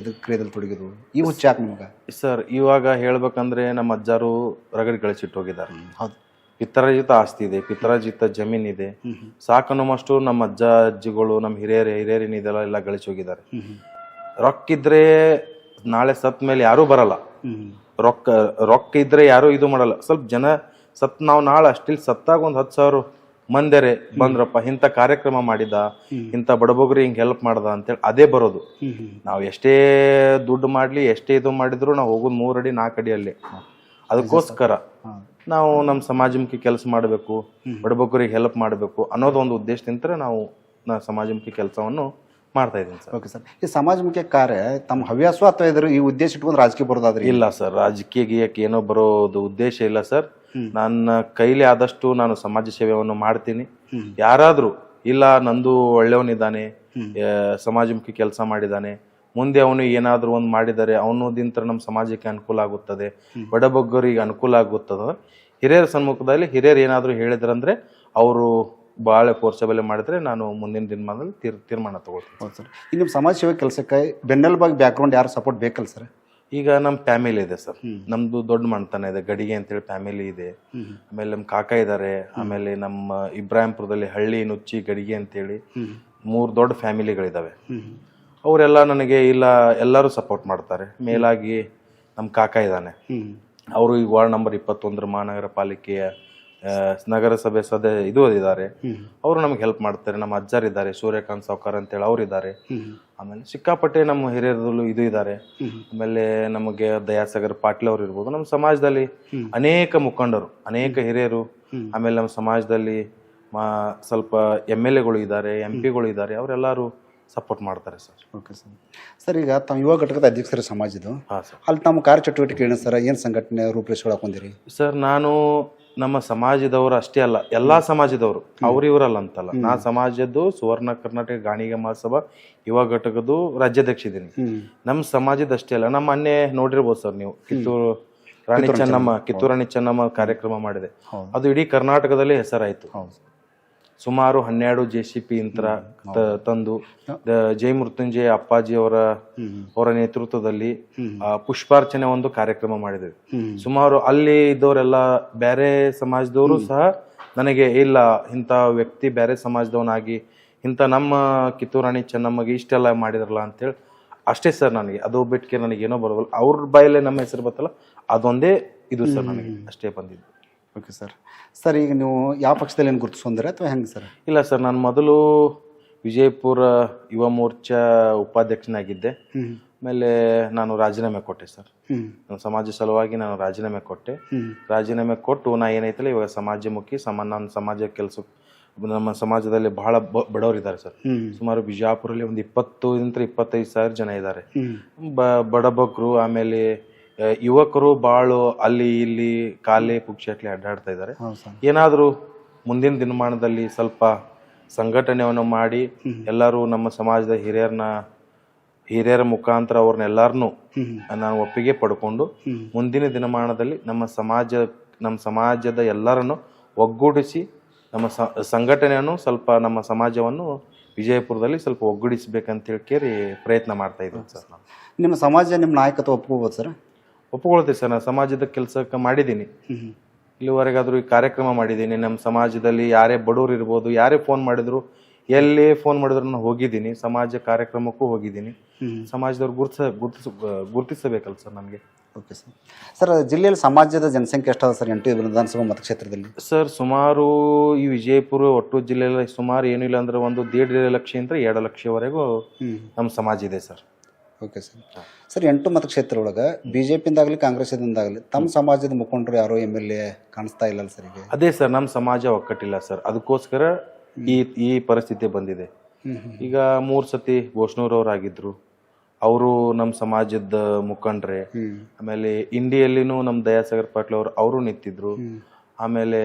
ಇದು ಕ್ರಿಯೆದಲ್ಲಿ ತೊಡಗಿದ್ರು? ಈ ಹುಚ್ಚು ಯಾಕೆ ನಿಮ್ಗೆ? ಸರ್, ಇವಾಗ ಹೇಳ್ಬೇಕಂದ್ರೆ ನಮ್ಮ ಅಜ್ಜಾರು ರಗಡ್ ಗಳಿಸಿಟ್ಟು ಹೋಗಿದ್ದಾರೆ. ಹೌದು, ಪಿತ್ತರಾಜಿತ ಆಸ್ತಿ ಇದೆ, ಪಿತ್ತರಾಜಿತ ಜಮೀನಿದೆ. ಸಾಕನ್ನುವಷ್ಟು ನಮ್ಮ ಅಜ್ಜ ಅಜ್ಜಿಗಳು, ನಮ್ಮ ಹಿರಿಯರಿನ ಇದೆಲ್ಲ ಗಳಿಸಿ ಹೋಗಿದ್ದಾರೆ. ರೊಕ್ಕಿದ್ರೆ ನಾಳೆ ಸತ್ ಮೇಲೆ ಯಾರೂ ಬರಲ್ಲ. ರೊಕ್ಕ ಇದ್ರೆ ಯಾರು ಇದು ಮಾಡಲ್ಲ. ಸ್ವಲ್ಪ ಜನ ನಾವು ನಾಳೆ ಅಷ್ಟಿಲ್ ಸತ್ತಾಗ ಒಂದು 10,000 ಮಂದಿರೆ ಬಂದ್ರಪ್ಪ, ಇಂಥ ಕಾರ್ಯಕ್ರಮ ಮಾಡಿದ, ಇಂಥ ಬಡಬಗ್ರಿ ಹಿಂಗ್ ಹೆಲ್ಪ್ ಮಾಡ್ದ ಅಂತೇಳಿ ಅದೇ ಬರೋದು. ನಾವು ಎಷ್ಟೇ ದುಡ್ಡು ಮಾಡ್ಲಿ, ಎಷ್ಟೇ ಇದು ಮಾಡಿದ್ರು ನಾವು ಹೋಗೋದು 3 ಅಡಿ 4 ಅಡಿಯಲ್ಲಿ. ಅದಕ್ಕೋಸ್ಕರ ನಾವು ನಮ್ಮ ಸಮಾಜಮುಖಿ ಕೆಲಸ ಮಾಡಬೇಕು, ಬಡಬಗ್ರಿಗೆ ಹೆಲ್ಪ್ ಮಾಡಬೇಕು ಅನ್ನೋದು ಒಂದು ಉದ್ದೇಶದಿಂದ ನಾವು ಸಮಾಜಮುಖಿ ಕೆಲಸವನ್ನು ಮಾಡ್ತಾ ಇದ್ದೀನಿ ಸರ್. ಓಕೆ ಸರ್, ಈ ಸಮಾಜಮುಖಿ ಕಾರ್ಯ ತಮ್ಮ ಹವ್ಯಾಸ ಅಥವಾ ಇದ್ರ ಈ ಉದ್ದೇಶ ಇಟ್ಕೊಂಡು ರಾಜಕೀಯ ಬರೋದಾದ್ರೆ? ಇಲ್ಲ ಸರ್, ರಾಜಕೀಯ ಏನೋ ಬರೋದು ಉದ್ದೇಶ ಇಲ್ಲ ಸರ್. ನನ್ನ ಕೈಲಿ ಆದಷ್ಟು ನಾನು ಸಮಾಜ ಸೇವೆಯನ್ನು ಮಾಡ್ತೀನಿ. ಯಾರಾದ್ರೂ ಇಲ್ಲ ನಂದು ಒಳ್ಳೆಯವನಿದ್ದಾನೆ, ಸಮಾಜಮುಖಿ ಕೆಲಸ ಮಾಡಿದ್ದಾನೆ, ಮುಂದೆ ಅವನು ಏನಾದ್ರೂ ಒಂದು ಮಾಡಿದರೆ ಅವನದಿಂದ ನಮ್ಮ ಸಮಾಜಕ್ಕೆ ಅನುಕೂಲ ಆಗುತ್ತದೆ, ಬಡಬಗ್ಗರಿಗೆ ಅನುಕೂಲ ಆಗುತ್ತದೆ, ಹಿರಿಯರ ಸಮ್ಮುಖದಲ್ಲಿ ಹಿರಿಯರು ಏನಾದ್ರು ಹೇಳಿದ್ರಂದ್ರೆ ಅವರು ಭಾಳ ಫೋರ್ಸಬಲ್ ಮಾಡಿದ್ರೆ ನಾನು ಮುಂದಿನ ದಿನಮಾನದಲ್ಲಿ ತೀರ್ಮಾನ ತಗೋತೀನಿ. ಹೌದು ಸರ್. ಈಗ ನಿಮ್ಮ ಸಮಾಜ ಸೇವೆ ಕೆಲಸಕ್ಕೆ ಬೆನ್ನೆಲುಬಾಗಿ ಬ್ಯಾಕ್ಗ್ರೌಂಡ್ ಯಾರು ಸಪೋರ್ಟ್ ಬೇಕಲ್ಲ ಸರ್? ಈಗ ನಮ್ಮ ಫ್ಯಾಮಿಲಿ ಇದೆ ಸರ್, ನಮ್ದು ದೊಡ್ಡ ಮಣ್ತನ ಇದೆ, ಗಡಿಗೆ ಅಂತೇಳಿ ಫ್ಯಾಮಿಲಿ ಇದೆ. ಆಮೇಲೆ ನಮ್ಮ ಕಾಕ ಇದ್ದಾರೆ. ಆಮೇಲೆ ನಮ್ಮ ಇಬ್ರಾಹಿಂಪುರದಲ್ಲಿ ಹಳ್ಳಿ, ನುಚ್ಚಿ, ಗಡಿಗೆ ಅಂತೇಳಿ 3 ದೊಡ್ಡ ಫ್ಯಾಮಿಲಿಗಳಿದಾವೆ. ಅವರೆಲ್ಲ ನನಗೆ ಎಲ್ಲರೂ ಸಪೋರ್ಟ್ ಮಾಡ್ತಾರೆ. ಮೇಲಾಗಿ ನಮ್ಮ ಕಾಕ ಇದ್ದಾನೆ, ಅವರು ಈಗ ವಾರ್ಡ್ ನಂಬರ್ 21 ಮಹಾನಗರ ಪಾಲಿಕೆಯ ನಗರಸಭೆ ಇದ್ದಾರೆ. ಅವರು ನಮ್ಗೆ ಹೆಲ್ಪ್ ಮಾಡ್ತಾರೆ. ನಮ್ಮ ಅಜ್ಜಾರ್ ಇದ್ದಾರೆ, ಸೂರ್ಯಕಾಂತ್ ಸಾವ್ಕಾರ್ ಅಂತೇಳಿ ಅವ್ರು ಇದ್ದಾರೆ. ಆಮೇಲೆ ಸಿಕ್ಕಾಪಟ್ಟೆ ನಮ್ಮ ಹಿರಿಯರದಲ್ಲೂ ಇದೆ. ಆಮೇಲೆ ನಮಗೆ ದಯಾಸಾಗರ್ ಪಾಟೀಲ್ ಅವ್ರು ಇರ್ಬೋದು. ನಮ್ಮ ಸಮಾಜದಲ್ಲಿ ಅನೇಕ ಮುಖಂಡರು, ಅನೇಕ ಹಿರಿಯರು, ಆಮೇಲೆ ನಮ್ಮ ಸಮಾಜದಲ್ಲಿ ಸ್ವಲ್ಪ MLAಗಳು ಇದ್ದಾರೆ, MP ಗಳು ಇದ್ದಾರೆ, ಅವರೆಲ್ಲರೂ ಸಪೋರ್ಟ್ ಮಾಡ್ತಾರೆ ಸರ್. Okay sir. ಸರ್, ಈಗ ತಾವು ಯುವ ಘಟಕದ ಅಧ್ಯಕ್ಷರ ಸಮಾಜದ್ದು, ಹಾಂ ಸರ್, ಅಲ್ಲಿ ತಮ್ಮ ಕಾರ್ಯಚಟುವಟಿಕೆ ಏನು ಸರ್? ಏನು ಸಂಘಟನೆ ರೂಪರೇಷೆಗಳು ಹಾಕೊಂಡಿರಿ? ಸರ್, ನಾನು ನಮ್ಮ ಸಮಾಜದವರು ಅಷ್ಟೇ ಅಲ್ಲ, ಎಲ್ಲಾ ಸಮಾಜದವರು, ಇವ್ರಲ್ಲ ಅಂತಲ್ಲ. ನಾ ಸಮಾಜದ್ದು ಸುವರ್ಣ ಕರ್ನಾಟಕ ಗಾಣಿಗ ಮಹಾಸಭಾ ಯುವ ಘಟಕದ್ದು ರಾಜ್ಯಾಧ್ಯಕ್ಷ ಇದ್ದೀನಿ. ನಮ್ಮ ಸಮಾಜದ ಅಷ್ಟೇ ಅಲ್ಲ, ನಮ್ಮ ಮೊನ್ನೆ ನೋಡಿರ್ಬೋದು ಸರ್ ನೀವು, ಕಿತ್ತೂರು ರಾಣಿ ಚೆನ್ನಮ್ಮ ಕಾರ್ಯಕ್ರಮ ಮಾಡಿದೆ. ಅದು ಇಡೀ ಕರ್ನಾಟಕದಲ್ಲಿ ಹೆಸರಾಯ್ತು. ಸುಮಾರು 12 JCP ಯಂತ್ರ ತಂದು ಜೈ ಮೃತ್ಯುಂಜಯ ಅಪ್ಪಾಜಿ ಅವರ ನೇತೃತ್ವದಲ್ಲಿ ಪುಷ್ಪಾರ್ಚನೆ ಒಂದು ಕಾರ್ಯಕ್ರಮ ಮಾಡಿದ್ವಿ. ಸುಮಾರು ಅಲ್ಲಿ ಇದ್ದವರೆಲ್ಲ ಬೇರೆ ಸಮಾಜದವರು ಸಹ ನನಗೆ ಇಲ್ಲ, ಇಂಥ ವ್ಯಕ್ತಿ ಬೇರೆ ಸಮಾಜದವನಾಗಿ ಇಂಥ ನಮ್ಮ ಕಿತ್ತೂರು ರಾಣಿ ಚೆನ್ನಮ್ಮಗೆ ಇಷ್ಟೆಲ್ಲ ಮಾಡಿದ್ರಲ್ಲ ಅಂತೇಳಿ ಅಷ್ಟೇ ಸರ್. ನನಗೆ ಅದು ಬಿಟ್ಟಿಗೆ ನನಗೇನೋ ಬರೋಲ್ಲ, ಅವ್ರ ಬಾಯಲ್ಲೇ ನಮ್ಮ ಹೆಸರು ಬರ್ತಲ್ಲ, ಅದೊಂದೇ ಇದು ಸರ್ ನನಗೆ ಅಷ್ಟೇ ಬಂದಿದ್ದು. Okay sir. ಸರ್ ಈಗ ನೀವು ಯಾವ ಪಕ್ಷದಲ್ಲಿ ಏನು ಗುರುತಿಸ್ಕೊಂಡ್ರೆ ಅಥವಾ ಹೆಂಗೆ ಸರ್? ಇಲ್ಲ ಸರ್, ನಾನು ಮೊದಲು ವಿಜಯಪುರ ಯುವ ಮೋರ್ಚಾ ಉಪಾಧ್ಯಕ್ಷನಾಗಿದ್ದೆ. ಆಮೇಲೆ ನಾನು ರಾಜೀನಾಮೆ ಕೊಟ್ಟೆ ಸರ್. ನಮ್ಮ ಸಮಾಜ ಸಲುವಾಗಿ ನಾನು ರಾಜೀನಾಮೆ ಕೊಟ್ಟೆ. ರಾಜೀನಾಮೆ ಕೊಟ್ಟು ನಾ ಏನೈತಲ್ಲ ಇವಾಗ ಸಮಾಜಮುಖಿ ನನ್ನ ಸಮಾಜ ಕೆಲಸ. ನಮ್ಮ ಸಮಾಜದಲ್ಲಿ ಬಹಳ ಬಡವರಿದ್ದಾರೆ ಸರ್. ಸುಮಾರು ಬಿಜಾಪುರಲ್ಲಿ ಒಂದು 20-25 ಸಾವಿರ ಜನ ಇದ್ದಾರೆ. ಬಡಬಗ್ರು, ಆಮೇಲೆ ಯುವಕರು ಬಾಳು ಅಲ್ಲಿ ಇಲ್ಲಿ ಕಾಲೇ ಪುಕ್ಷಟ್ಲಿ ಅಡ್ಡಾಡ್ತಾ ಇದ್ದಾರೆ. ಏನಾದರೂ ಮುಂದಿನ ದಿನಮಾನದಲ್ಲಿ ಸ್ವಲ್ಪ ಸಂಘಟನೆಯನ್ನು ಮಾಡಿ ಎಲ್ಲರೂ ನಮ್ಮ ಸಮಾಜದ ಹಿರಿಯರ ಮುಖಾಂತರ ಅವ್ರನ್ನೆಲ್ಲರನ್ನೂ ನಾನು ಒಪ್ಪಿಗೆ ಪಡ್ಕೊಂಡು ಮುಂದಿನ ದಿನಮಾನದಲ್ಲಿ ನಮ್ಮ ಸಮಾಜದ ಎಲ್ಲರನ್ನು ಒಗ್ಗೂಡಿಸಿ ನಮ್ಮ ಸಂಘಟನೆಯನ್ನು ಸ್ವಲ್ಪ ನಮ್ಮ ಸಮಾಜವನ್ನು ವಿಜಯಪುರದಲ್ಲಿ ಸ್ವಲ್ಪ ಒಗ್ಗೂಡಿಸ್ಬೇಕಂತ ಕೇಳಿ ಪ್ರಯತ್ನ ಮಾಡ್ತಾ ಇದ್ದೀನಿ ಸರ್. ನಾನು ನಿಮ್ಮ ಸಮಾಜ ನಿಮ್ಮ ನಾಯಕತ್ವ ಒಪ್ಕೋಬೋದು ಸರ್? ಒಪ್ಕೊಳ್ತೀವಿ ಸರ್. ನಾನು ಸಮಾಜದ ಕೆಲಸಕ್ಕೆ ಮಾಡಿದ್ದೀನಿ, ಇಲ್ಲಿವರೆಗಾದ್ರೂ ಈ ಕಾರ್ಯಕ್ರಮ ಮಾಡಿದ್ದೀನಿ. ನಮ್ಮ ಸಮಾಜದಲ್ಲಿ ಯಾರೇ ಬಡವರು ಇರ್ಬೋದು, ಯಾರೇ ಫೋನ್ ಮಾಡಿದ್ರು, ಎಲ್ಲಿ ಫೋನ್ ಮಾಡಿದ್ರು ನಾನು ಹೋಗಿದ್ದೀನಿ. ಸಮಾಜ ಕಾರ್ಯಕ್ರಮಕ್ಕೂ ಹೋಗಿದ್ದೀನಿ. ಸಮಾಜದವ್ರು ಗುರುತಿಸಬೇಕಲ್ಲ ಸರ್ ನಮಗೆ. Okay sir. ಸರ್, ಜಿಲ್ಲೆಯಲ್ಲಿ ಸಮಾಜದ ಜನಸಂಖ್ಯೆ ಎಷ್ಟಾದ ಸರ್ 8 ವಿಧಾನಸಭಾ ಮತಕ್ಷೇತ್ರದಲ್ಲಿ? ಸರ್, ಸುಮಾರು ಈ ವಿಜಯಪುರ ಒಟ್ಟು ಜಿಲ್ಲೆಯಲ್ಲಿ ಸುಮಾರು ಏನಿಲ್ಲ ಅಂದ್ರೆ 1.5 ಲಕ್ಷದಿಂದ 2 ಲಕ್ಷವರೆಗೂ ನಮ್ಮ ಸಮಾಜ ಇದೆ ಸರ್. Okay sir. ಸರ್, 8 ಮತಕ್ಷೇತ್ರ ಒಳಗೆ BJPಯಿಂದಾಗಲಿ ಕಾಂಗ್ರೆಸ್ದಿಂದಾಗಲಿ ತಮ್ಮ ಸಮಾಜದ ಮುಖಂಡರು ಯಾರೋ MLA ಕಾಣಿಸ್ತಾ ಇಲ್ಲ ಸರ್ ಈಗ? ಅದೇ ಸರ್, ನಮ್ಮ ಸಮಾಜ ಒಕ್ಕಟ್ಟಿಲ್ಲ ಸರ್. ಅದಕ್ಕೋಸ್ಕರ ಈ ಪರಿಸ್ಥಿತಿ ಬಂದಿದೆ. ಈಗ 3 ಸತಿ ಘೋಷಣೂರವರಾಗಿದ್ರು, ಅವರು ನಮ್ಮ ಸಮಾಜದ ಮುಖಂಡ್ರೆ. ಆಮೇಲೆ ಇಂಡಿಯಲ್ಲಿನೂ ನಮ್ಮ ದಯಾಸಾಗರ್ ಪಾಟೀಲ್ ಅವರು ನಿಂತಿದ್ರು. ಆಮೇಲೆ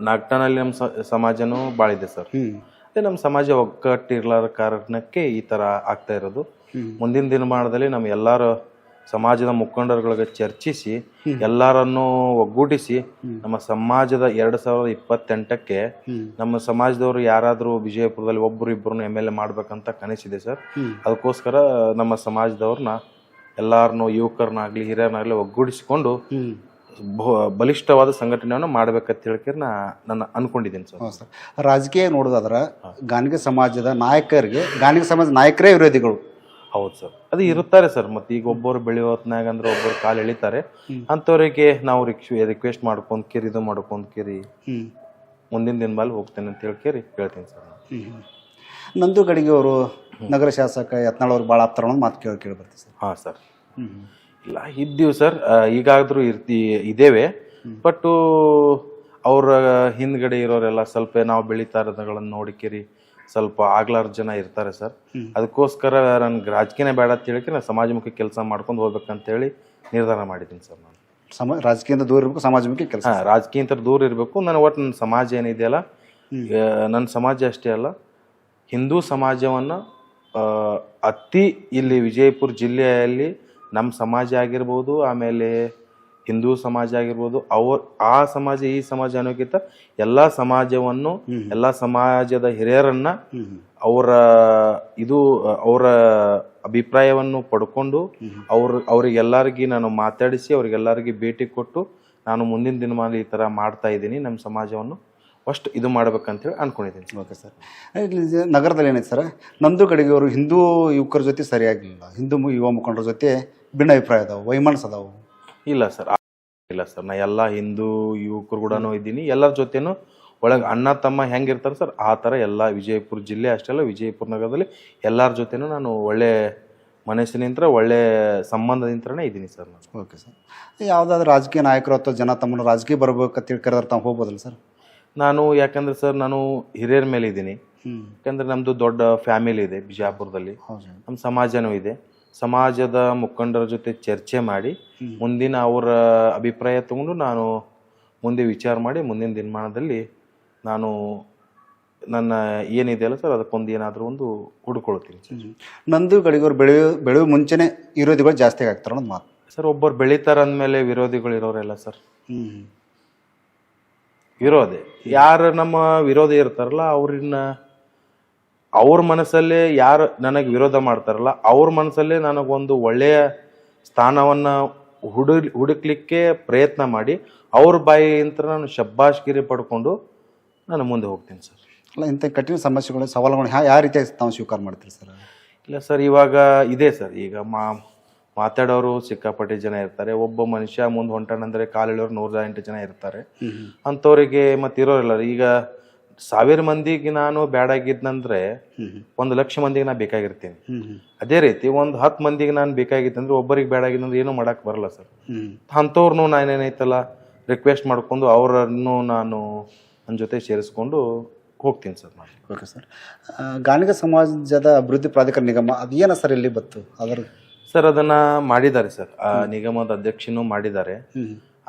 ನಾಗ್ಟಾನಲ್ಲಿ ನಮ್ಮ ಸಮಾಜನೂ ಬಾಳಿದೆ ಸರ್. ಅದೇ ನಮ್ಮ ಸಮಾಜ ಒಗ್ಗಟ್ಟಿರ್ಲಾರ ಕಾರಣಕ್ಕೆ ಈ ತರ ಆಗ್ತಾ ಇರೋದು. ಮುಂದಿನ ದಿನಮಾನದಲ್ಲಿ ನಮ್ಮ ಎಲ್ಲಾರ ಸಮಾಜದ ಮುಖಂಡರುಗಳಿಗೆ ಚರ್ಚಿಸಿ ಎಲ್ಲರನ್ನೂ ಒಗ್ಗೂಡಿಸಿ ನಮ್ಮ ಸಮಾಜದ 2028ಕ್ಕೆ ನಮ್ಮ ಸಮಾಜದವರು ಯಾರಾದ್ರೂ ವಿಜಯಪುರದಲ್ಲಿ ಒಬ್ರು ಇಬ್ಬರನ್ನು MLA ಮಾಡ್ಬೇಕಂತ ಕನಸಿದೆ ಸರ್. ಅದಕ್ಕೋಸ್ಕರ ನಮ್ಮ ಸಮಾಜದವ್ರನ್ನ ಎಲ್ಲಾರನ್ನು ಯುವಕರನ್ನಾಗ್ಲಿ ಹಿರಿಯರನ್ನಾಗ್ಲಿ ಒಗ್ಗೂಡಿಸಿಕೊಂಡು ಬಲಿಷ್ಠವಾದ ಸಂಘಟನೆಯನ್ನು ಮಾಡ್ಬೇಕಂತ ಹೇಳ್ಕೇಳಿ ನಾನು ಅನ್ಕೊಂಡಿದ್ದೀನಿ ಸರ್. ರಾಜಕೀಯ ನೋಡೋದಾದ್ರೆ ಗಾಣಿಗ ಸಮಾಜದ ನಾಯಕರೇ ವಿರೋಧಿಗಳು. ಹೌದು ಸರ್, ಅದು ಇರುತ್ತಾರೆ ಸರ್. ಮತ್ತೆ ಈಗ ಒಬ್ಬರು ಬೆಳೆಯೋ ಹೊತ್ನಾಗ ಅಂದ್ರೆ ಒಬ್ಬರು ಕಾಲು ಎಳಿತಾರೆ. ಅಂತವ್ರಿಗೆ ನಾವು ರಿಕ್ವೆಸ್ಟ್ ಇದು ಮಾಡ್ಕೊಂಡ್ ಮುಂದಿನ ದಿನ ಮೇಲೆ ಹೋಗ್ತೇನೆ ಅಂತ ಹೇಳ್ತೀನಿ ಸರ್. ನಂದು ಗಡಿಗೆ ಅವರು ನಗರ ಶಾಸಕ ಯತ್ನಾಳ್ ಅವ್ರು ಭಾಳ ಆಪ್ತರ ಮಾತು ಕೇಳಿ ಬರ್ತೀವಿ ಸರ್. ಹಾಂ ಸರ್. ಇಲ್ಲ, ಇದ್ದೀವಿ ಸರ್, ಈಗಾದ್ರೂ ಇದ್ದೇವೆ. ಬಟ್ ಅವ್ರ ಹಿಂದ್ಗಡೆ ಇರೋರೆಲ್ಲ ಸ್ವಲ್ಪ ನಾವು ಬೆಳೀತಾ ಇರೋದಗಳನ್ನು ನೋಡಿಕೇರಿ ಸ್ವಲ್ಪ ಆಗ್ಲಾರ ಜನ ಇರ್ತಾರೆ ಸರ್. ಅದಕ್ಕೋಸ್ಕರ ನನ್ಗೆ ರಾಜಕೀಯನೇ ಬೇಡ ಅಂತ ಹೇಳಿ ನಾನು ಸಮಾಜಮುಖಿ ಕೆಲಸ ಮಾಡ್ಕೊಂಡು ಹೋಗ್ಬೇಕಂತೇಳಿ ನಿರ್ಧಾರ ಮಾಡಿದ್ದೀನಿ ಸರ್. ನಾನು ರಾಜಕೀಯದಿಂದ ದೂರ ಇರಬೇಕು, ಸಮಾಜಮುಖಿ ಕೆಲಸ. ರಾಜಕೀಯ ದೂರ ಇರಬೇಕು. ನನ್ನ ಸಮಾಜ ಏನಿದೆಯಲ್ಲ, ನನ್ನ ಸಮಾಜ ಅಷ್ಟೇ ಅಲ್ಲ, ಹಿಂದೂ ಸಮಾಜವನ್ನು ಇಲ್ಲಿ ವಿಜಯಪುರ ಜಿಲ್ಲೆಯಲ್ಲಿ ನಮ್ಮ ಸಮಾಜ ಆಗಿರ್ಬೋದು, ಆಮೇಲೆ ಹಿಂದೂ ಸಮಾಜ ಆಗಿರ್ಬೋದು, ಆ ಸಮಾಜ ಈ ಸಮಾಜ ಅನ್ನೋಕ್ಕಿಂತ ಎಲ್ಲಾ ಸಮಾಜವನ್ನು, ಎಲ್ಲಾ ಸಮಾಜದ ಹಿರಿಯರನ್ನ ಅವರ ಅಭಿಪ್ರಾಯವನ್ನು ಪಡ್ಕೊಂಡು ಅವ್ರಿಗೆಲ್ಲರಿಗೂ ನಾನು ಮಾತಾಡಿಸಿ ಅವ್ರಿಗೆಲ್ಲರಿಗೂ ಭೇಟಿ ಕೊಟ್ಟು ನಾನು ಮುಂದಿನ ದಿನಮಾನ ಈ ತರ ಮಾಡ್ತಾ ಇದ್ದೀನಿ. ನಮ್ಮ ಸಮಾಜವನ್ನು ಫಸ್ಟ್ ಇದು ಮಾಡ್ಬೇಕಂತೇಳಿ ಅನ್ಕೊಂಡಿದ್ದೀನಿ. Okay sir. ಇಲ್ಲಿ ನಗರದಲ್ಲಿ ಏನೈತೆ ಸರ್, ನಂದು ಕಡೆಗೆ ಅವರು ಹಿಂದೂ ಯುವಕರ ಜೊತೆ ಸರಿಯಾಗಿಲ್ಲ, ಹಿಂದೂ ಯುವ ಮುಖಂಡರ ಜೊತೆ ಭಿನ್ನ ಅಭಿಪ್ರಾಯ ಅದಾವು, ವೈಮನಸ್ ಅದಾವು. ಇಲ್ಲ ಸರ್, ನಾ ಎಲ್ಲ ಹಿಂದೂ ಯುವಕರು ಕೂಡ ಇದ್ದೀನಿ. ಎಲ್ಲರ ಜೊತೆನೂ ಒಳಗೆ ಅಣ್ಣ ತಮ್ಮ ಹೆಂಗಿರ್ತಾರೆ ಸರ್, ಆ ಥರ ಎಲ್ಲ ವಿಜಯಪುರ ಜಿಲ್ಲೆ ಅಷ್ಟೇ ಅಲ್ಲ, ವಿಜಯಪುರ ನಗರದಲ್ಲಿ ಎಲ್ಲರ ಜೊತೆನೂ ನಾನು ಒಳ್ಳೆ ಮನಸ್ಸಿನಿಂದ ಒಳ್ಳೆ ಸಂಬಂಧದಿಂದನೇ ಇದ್ದೀನಿ ಸರ್ ನಾನು. Okay sir. ಯಾವುದಾದ್ರೂ ರಾಜಕೀಯ ನಾಯಕರು ಅಥವಾ ಜನ ತಮ್ಮನ್ನು ರಾಜಕೀಯ ಬರ್ಬೇಕಂತ ಕರೆದ್ರೆ ತಾವು ಹೋಗ್ಬೋದಲ್ಲ ಸರ್? ನಾನು ಯಾಕಂದ್ರೆ ಸರ್ ನಾನು ಹಿರಿಯರ ಮೇಲೆ ಇದ್ದೀನಿ. ಯಾಕಂದ್ರೆ ನಮ್ದು ದೊಡ್ಡ ಫ್ಯಾಮಿಲಿ ಇದೆ ಬಿಜಾಪುರದಲ್ಲಿ, ನಮ್ಮ ಸಮಾಜನೂ ಇದೆ. ಸಮಾಜದ ಮುಖಂಡರ ಜೊತೆ ಚರ್ಚೆ ಮಾಡಿ ಮುಂದಿನ ಅವರ ಅಭಿಪ್ರಾಯ ತಗೊಂಡು ನಾನು ಮುಂದೆ ವಿಚಾರ ಮಾಡಿ ಮುಂದಿನ ದಿನಮಾನದಲ್ಲಿ ನಾನು ನನ್ನ ಏನಿದೆಯಲ್ಲ ಸರ್ ಅದಕ್ಕೊಂದು ಏನಾದರೂ ಒಂದು ಹುಡ್ಕೊಳ್ತೀನಿ ಸರ್. ನಂದು ಗಳಿಗೋರು ಬೆಳೆಯುವ ಮುಂಚೆನೆ ವಿರೋಧಿಗಳು ಜಾಸ್ತಿ ಆಗ್ತಾರೆ ಅನ್ನೋದು ಮಾತು. ಸರ್ ಒಬ್ಬರು ಬೆಳೀತಾರೆ ಅಂದಮೇಲೆ ವಿರೋಧಿಗಳು ಇರೋರೆಲ್ಲ ಸರ್. ವಿರೋಧಿ ಯಾರು ನಮ್ಮ ವಿರೋಧಿ ಇರ್ತಾರಲ್ಲ ಅವ್ರ ಮನಸ್ಸಲ್ಲೇ ಯಾರು ನನಗೆ ವಿರೋಧ ಮಾಡ್ತಾರಲ್ಲ ಅವ್ರ ಮನಸ್ಸಲ್ಲೇ ನನಗೊಂದು ಒಳ್ಳೆಯ ಸ್ಥಾನವನ್ನು ಹುಡುಕ್ಲಿಕ್ಕೆ ಪ್ರಯತ್ನ ಮಾಡಿ ಅವ್ರ ಬಾಯಿಯಿಂದ ನಾನು ಶಬ್ಬಾಷ್ಗಿರಿ ಪಡ್ಕೊಂಡು ನಾನು ಮುಂದೆ ಹೋಗ್ತೀನಿ ಸರ್. ಅಲ್ಲ, ಇಂಥ ಕಠಿಣ ಸಮಸ್ಯೆಗಳು ಸವಾಲುಗಳು ಯಾವ ರೀತಿಯಾಗಿ ತಾವು ಸ್ವೀಕಾರ ಮಾಡ್ತೀರಿ ಸರ್? ಇಲ್ಲ ಸರ್, ಇವಾಗ ಇದೆ ಸರ್. ಈಗ ಮಾತಾಡೋರು ಸಿಕ್ಕಾಪಟ್ಟೆ ಜನ ಇರ್ತಾರೆ. ಒಬ್ಬ ಮನುಷ್ಯ ಮುಂದೆ ಹೊಂಟಾನಂದ್ರೆ ಕಾಲಿಳೋರು 108 ಜನ ಇರ್ತಾರೆ. ಅಂಥವ್ರಿಗೆ ಮತ್ತೆ ಇರೋರಿಲ್ಲ. ಈಗ 1000 ಮಂದಿಗೆ ನಾನು ಬ್ಯಾಡಾಗಿದ್ನಂದ್ರೆ 1,00,000 ಮಂದಿಗೆ ನಾನು ಬೇಕಾಗಿರ್ತೀನಿ. ಅದೇ ರೀತಿ ಒಂದು 10 ಮಂದಿಗೆ ನಾನು ಬೇಕಾಗಿತ್ತಂದ್ರೆ ಒಬ್ಬರಿಗೆ ಬ್ಯಾಡಾಗಿದ್ದಂದ್ರೆ ಏನೂ ಮಾಡಕ್ ಬರಲ್ಲ ಸರ್. ಅಂಥವ್ರನ್ನು ನಾನೇನೈತಲ್ಲ ರಿಕ್ವೆಸ್ಟ್ ಮಾಡ್ಕೊಂಡು ಅವರನ್ನು ನಾನು ನನ್ನ ಜೊತೆ ಸೇರಿಸ್ಕೊಂಡು ಹೋಗ್ತೀನಿ ಸರ್ ನಾನು. Okay sir. ಗಾಣಿಗ ಸಮಾಜದ ಅಭಿವೃದ್ಧಿ ಪ್ರಾಧಿಕಾರ ನಿಗಮ ಅದೇನ ಸರ್ ಇಲ್ಲಿ ಬತ್ತು ಅದರ? ಸರ್ ಅದನ್ನ ಮಾಡಿದ್ದಾರೆ ಸರ್, ಆ ನಿಗಮದ ಅಧ್ಯಕ್ಷನೂ ಮಾಡಿದ್ದಾರೆ.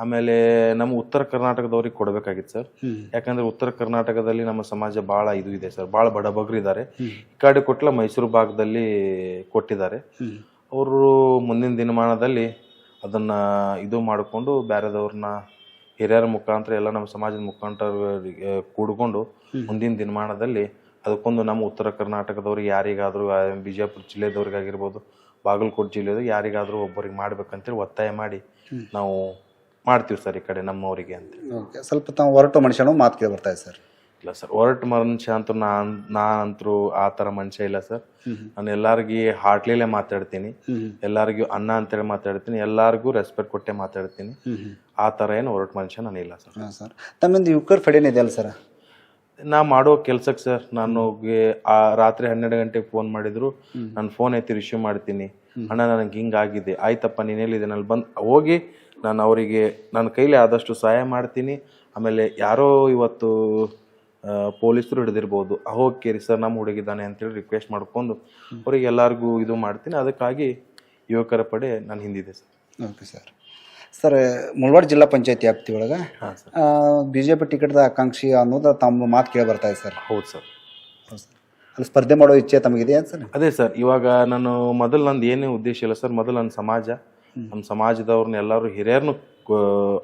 ಆಮೇಲೆ ನಮ್ಮ ಉತ್ತರ ಕರ್ನಾಟಕದವ್ರಿಗೆ ಕೊಡಬೇಕಾಗಿತ್ತು ಸರ್. ಯಾಕಂದ್ರೆ ಉತ್ತರ ಕರ್ನಾಟಕದಲ್ಲಿ ನಮ್ಮ ಸಮಾಜ ಭಾಳ ಇದು ಇದೆ ಸರ್, ಭಾಳ ಬಡಬಗ್ರಿದ್ದಾರೆ. ಈ ಕಡೆ ಕೊಟ್ಟಲ ಮೈಸೂರು ಭಾಗದಲ್ಲಿ ಕೊಟ್ಟಿದ್ದಾರೆ. ಅವರು ಮುಂದಿನ ದಿನಮಾನದಲ್ಲಿ ಅದನ್ನ ಇದು ಮಾಡಿಕೊಂಡು ಬೇರೆದವ್ರನ್ನ ಹಿರಿಯರ ಮುಖಾಂತರ ಎಲ್ಲ ನಮ್ಮ ಸಮಾಜದ ಮುಖಾಂತರ ಕೂಡ್ಕೊಂಡು ಮುಂದಿನ ದಿನಮಾನದಲ್ಲಿ ಅದಕ್ಕೊಂದು ನಮ್ಮ ಉತ್ತರ ಕರ್ನಾಟಕದವ್ರಿಗೆ ಯಾರಿಗಾದರೂ ಬಿಜಾಪುರ ಜಿಲ್ಲೆದವ್ರಿಗಾಗಿರ್ಬೋದು, ಬಾಗಲಕೋಟೆ ಜಿಲ್ಲೆದವ್ರಿಗೆ ಯಾರಿಗಾದರೂ ಒಬ್ಬರಿಗೆ ಮಾಡ್ಬೇಕಂತೇಳಿ ಒತ್ತಾಯ ಮಾಡಿ ನಾವು ಮಾಡ್ತೀವಿ ಸರ್ ಈ ಕಡೆ ನಮ್ಮವರಿಗೆ ಅಂತ. ಓಕೆ, ಸ್ವಲ್ಪ ತಾವು ಹೊರಟು ಮನುಷ್ಯನೂ ಮಾತು ಕೇಳಿ ಬರ್ತಾ ಇದೆ ಸರ್? ಇಲ್ಲ ಸರ್, ಹೊರಟು ಮನುಷ್ಯ ಅಂತೂ ನಾನಂತರೂ ಆ ಥರ ಮನುಷ್ಯ ಇಲ್ಲ ಸರ್. ನಾನು ಎಲ್ಲರಿಗೂ ಹಾರ್ಟ್ಲಿಲೇ ಮಾತಾಡ್ತೀನಿ, ಎಲ್ಲರಿಗೂ ಅನ್ನ ಅಂತೇಳಿ ಮಾತಾಡ್ತೀನಿ, ಎಲ್ಲರಿಗೂ ರೆಸ್ಪೆಕ್ಟ್ ಕೊಟ್ಟೆ ಮಾತಾಡ್ತೀನಿ. ಆ ಥರ ಏನು ಹೊರಟು ಮನುಷ್ಯ ನಾನು ಇಲ್ಲ ಸರ್. ಹಾಂ ಸರ್, ತಮ್ಮಿಂದ ಯುವಕರ್ ಫೆಡೇನ್ ಇದೆಯಲ್ಲ ಸರ್? ನಾ ಮಾಡೋ ಕೆಲ್ಸಕ್ಕೆ ಸರ್, ನಾನು ಆ ರಾತ್ರಿ 12 ಗಂಟೆಗೆ ಫೋನ್ ಮಾಡಿದ್ರು ನಾನು ಫೋನ್ ಎತ್ತಿ ರಿಸೀವ್ ಮಾಡ್ತೀನಿ. ಅಣ್ಣ ನನಗೆ ಹಿಂಗಾಗಿದೆ, ಆಯ್ತಪ್ಪ ನೀನೆಲ್ಲಿದೆ, ನಲ್ಲಿ ಬಂದು ಹೋಗಿ ನಾನು ಅವರಿಗೆ ನನ್ನ ಕೈಲಿ ಆದಷ್ಟು ಸಹಾಯ ಮಾಡ್ತೀನಿ. ಆಮೇಲೆ ಯಾರೋ ಇವತ್ತು ಪೊಲೀಸರು ಹಿಡಿದಿರ್ಬೋದು, ಹೋಗ್ಕೇರಿ ಸರ್ ನಮ್ಮ ಹುಡುಗಿದ್ದಾನೆ ಅಂತೇಳಿ ರಿಕ್ವೆಸ್ಟ್ ಮಾಡ್ಕೊಂಡು ಅವ್ರಿಗೆ ಎಲ್ಲರಿಗೂ ಇದು ಮಾಡ್ತೀನಿ. ಅದಕ್ಕಾಗಿ ಯುವಕರ ಪಡೆ ನಾನು ಹಿಂದಿದೆ sir. Okay sir. Sir, Mulawad ಜಿಲ್ಲಾ ಪಂಚಾಯತಿ ವ್ಯಾಪ್ತಿ ಒಳಗೆ BJP ಟಿಕೆಟ್ದ ಆಕಾಂಕ್ಷಿ ಅನ್ನೋದು ತಮ್ಮ ಮಾತು ಕೇಳಿ ಬರ್ತಾ ಇದೆ ಸರ್? ಹೌದು ಸರ್. ಹೌದು ಸರ್. ಅಲ್ಲಿ ಸ್ಪರ್ಧೆ ಮಾಡೋ ಇಚ್ಛೆ ತಮಗಿದೆ ಸರ್? ಅದೇ ಸರ್, ಇವಾಗ ನಾನು ಮೊದಲು ನಂದು ಏನೇ ಉದ್ದೇಶ ಇಲ್ಲ ಸರ್. ಮೊದಲು ನನ್ನ ಸಮಾಜ, ನಮ್ಮ ಸಮಾಜದವ್ರನ್ನ ಎಲ್ಲರೂ ಹಿರಿಯರನ್ನು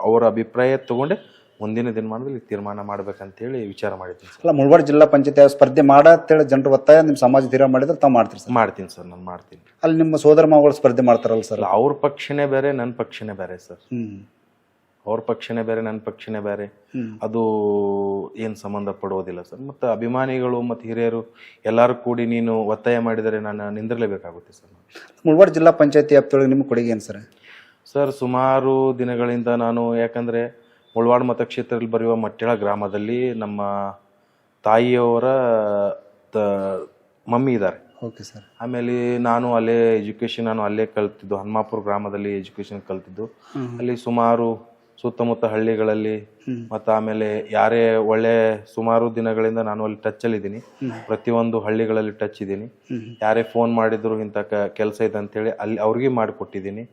ಅವರ ಅಭಿಪ್ರಾಯ ತಗೊಂಡೆ ಮುಂದಿನ ದಿನಮಾನದಲ್ಲಿ ತೀರ್ಮಾನ ಮಾಡ್ಬೇಕಂತೇಳಿ ವಿಚಾರ ಮಾಡಿದ್ದೀನಿ ಸರ್. ಅಲ್ಲ, ಮುಳವಾಡ ಜಿಲ್ಲಾ ಪಂಚಾಯತಿ ಸ್ಪರ್ಧೆ ಮಾಡತ್ತೇಳಿ ಜನರು ಒತ್ತಾಯ ನಿಮ್ಮ ಸಮಾಜ ತೀರ್ಮಾನ ಮಾಡಿದ್ರೆ ತಾವು ಮಾಡ್ತೀರಿ ಸರ್? ಮಾಡ್ತೀನಿ ಸರ್, ನಾನು ಮಾಡ್ತೀನಿ. ಅಲ್ಲಿ ನಿಮ್ಮ ಸೋದರ ಮಾವಗಳು ಸ್ಪರ್ಧೆ ಮಾಡ್ತಾರಲ್ಲ ಸರ್? ಅವ್ರ ಪಕ್ಷನೇ ಬೇರೆ, ನನ್ನ ಪಕ್ಷನೇ ಬೇರೆ ಸರ್. ಅವ್ರ ಪಕ್ಷನೇ ಬೇರೆ, ನನ್ನ ಪಕ್ಷನೇ ಬೇರೆ. ಅದು ಏನು ಸಂಬಂಧ ಪಡೋದಿಲ್ಲ ಸರ್. ಮತ್ತು ಅಭಿಮಾನಿಗಳು ಮತ್ತು ಹಿರಿಯರು ಎಲ್ಲರೂ ಕೂಡಿ ನೀನು ಒತ್ತಾಯ ಮಾಡಿದರೆ ನಾನು ನಿಂದಿರಲೇಬೇಕಾಗುತ್ತೆ ಸರ್. ಮುಳವಾಡ ಜಿಲ್ಲಾ ಪಂಚಾಯತಿ ವ್ಯಾಪ್ತಿಯೊಳಗೆ ನಿಮ್ಮ ಕೊಡುಗೆ ಏನು ಸರ್? ಸರ್, ಸುಮಾರು ದಿನಗಳಿಂದ ನಾನು, ಯಾಕಂದರೆ ಮುಳವಾಡ ಮತಕ್ಷೇತ್ರದಲ್ಲಿ ಬರೆಯುವ ಮಟ್ಟೆಳ ಗ್ರಾಮದಲ್ಲಿ ನಮ್ಮ ತಾಯಿಯವರ ಮಮ್ಮಿ ಇದ್ದಾರೆ. Okay sir. ಆಮೇಲೆ ನಾನು ಅಲ್ಲೇ ಎಜುಕೇಷನ್ ನಾನು ಅಲ್ಲೇ ಕಲ್ತಿದ್ದು, ಹನುಮಾಪುರ ಗ್ರಾಮದಲ್ಲಿ ಎಜುಕೇಷನ್ ಕಲ್ತಿದ್ದು. ಅಲ್ಲಿ ಸುಮಾರು ಸುತ್ತಮುತ್ತ ಹಳ್ಳಿಗಳಲ್ಲಿ ಮತ್ತು ಆಮೇಲೆ ಯಾರೇ ಒಳ್ಳೆ ಸುಮಾರು ದಿನಗಳಿಂದ ನಾನು ಅಲ್ಲಿ ಟಚ್ಚಲ್ಲಿದ್ದೀನಿ. ಪ್ರತಿಯೊಂದು ಹಳ್ಳಿಗಳಲ್ಲಿ ಟಚ್ ಇದ್ದೀನಿ. ಯಾರೇ ಫೋನ್ ಮಾಡಿದ್ರು ಇಂಥ ಕೆಲಸ ಇದೆ ಅಂತೇಳಿ ಅಲ್ಲಿ ಅವ್ರಿಗೆ ಮಾಡಿಕೊಟ್ಟಿದ್ದೀನಿ.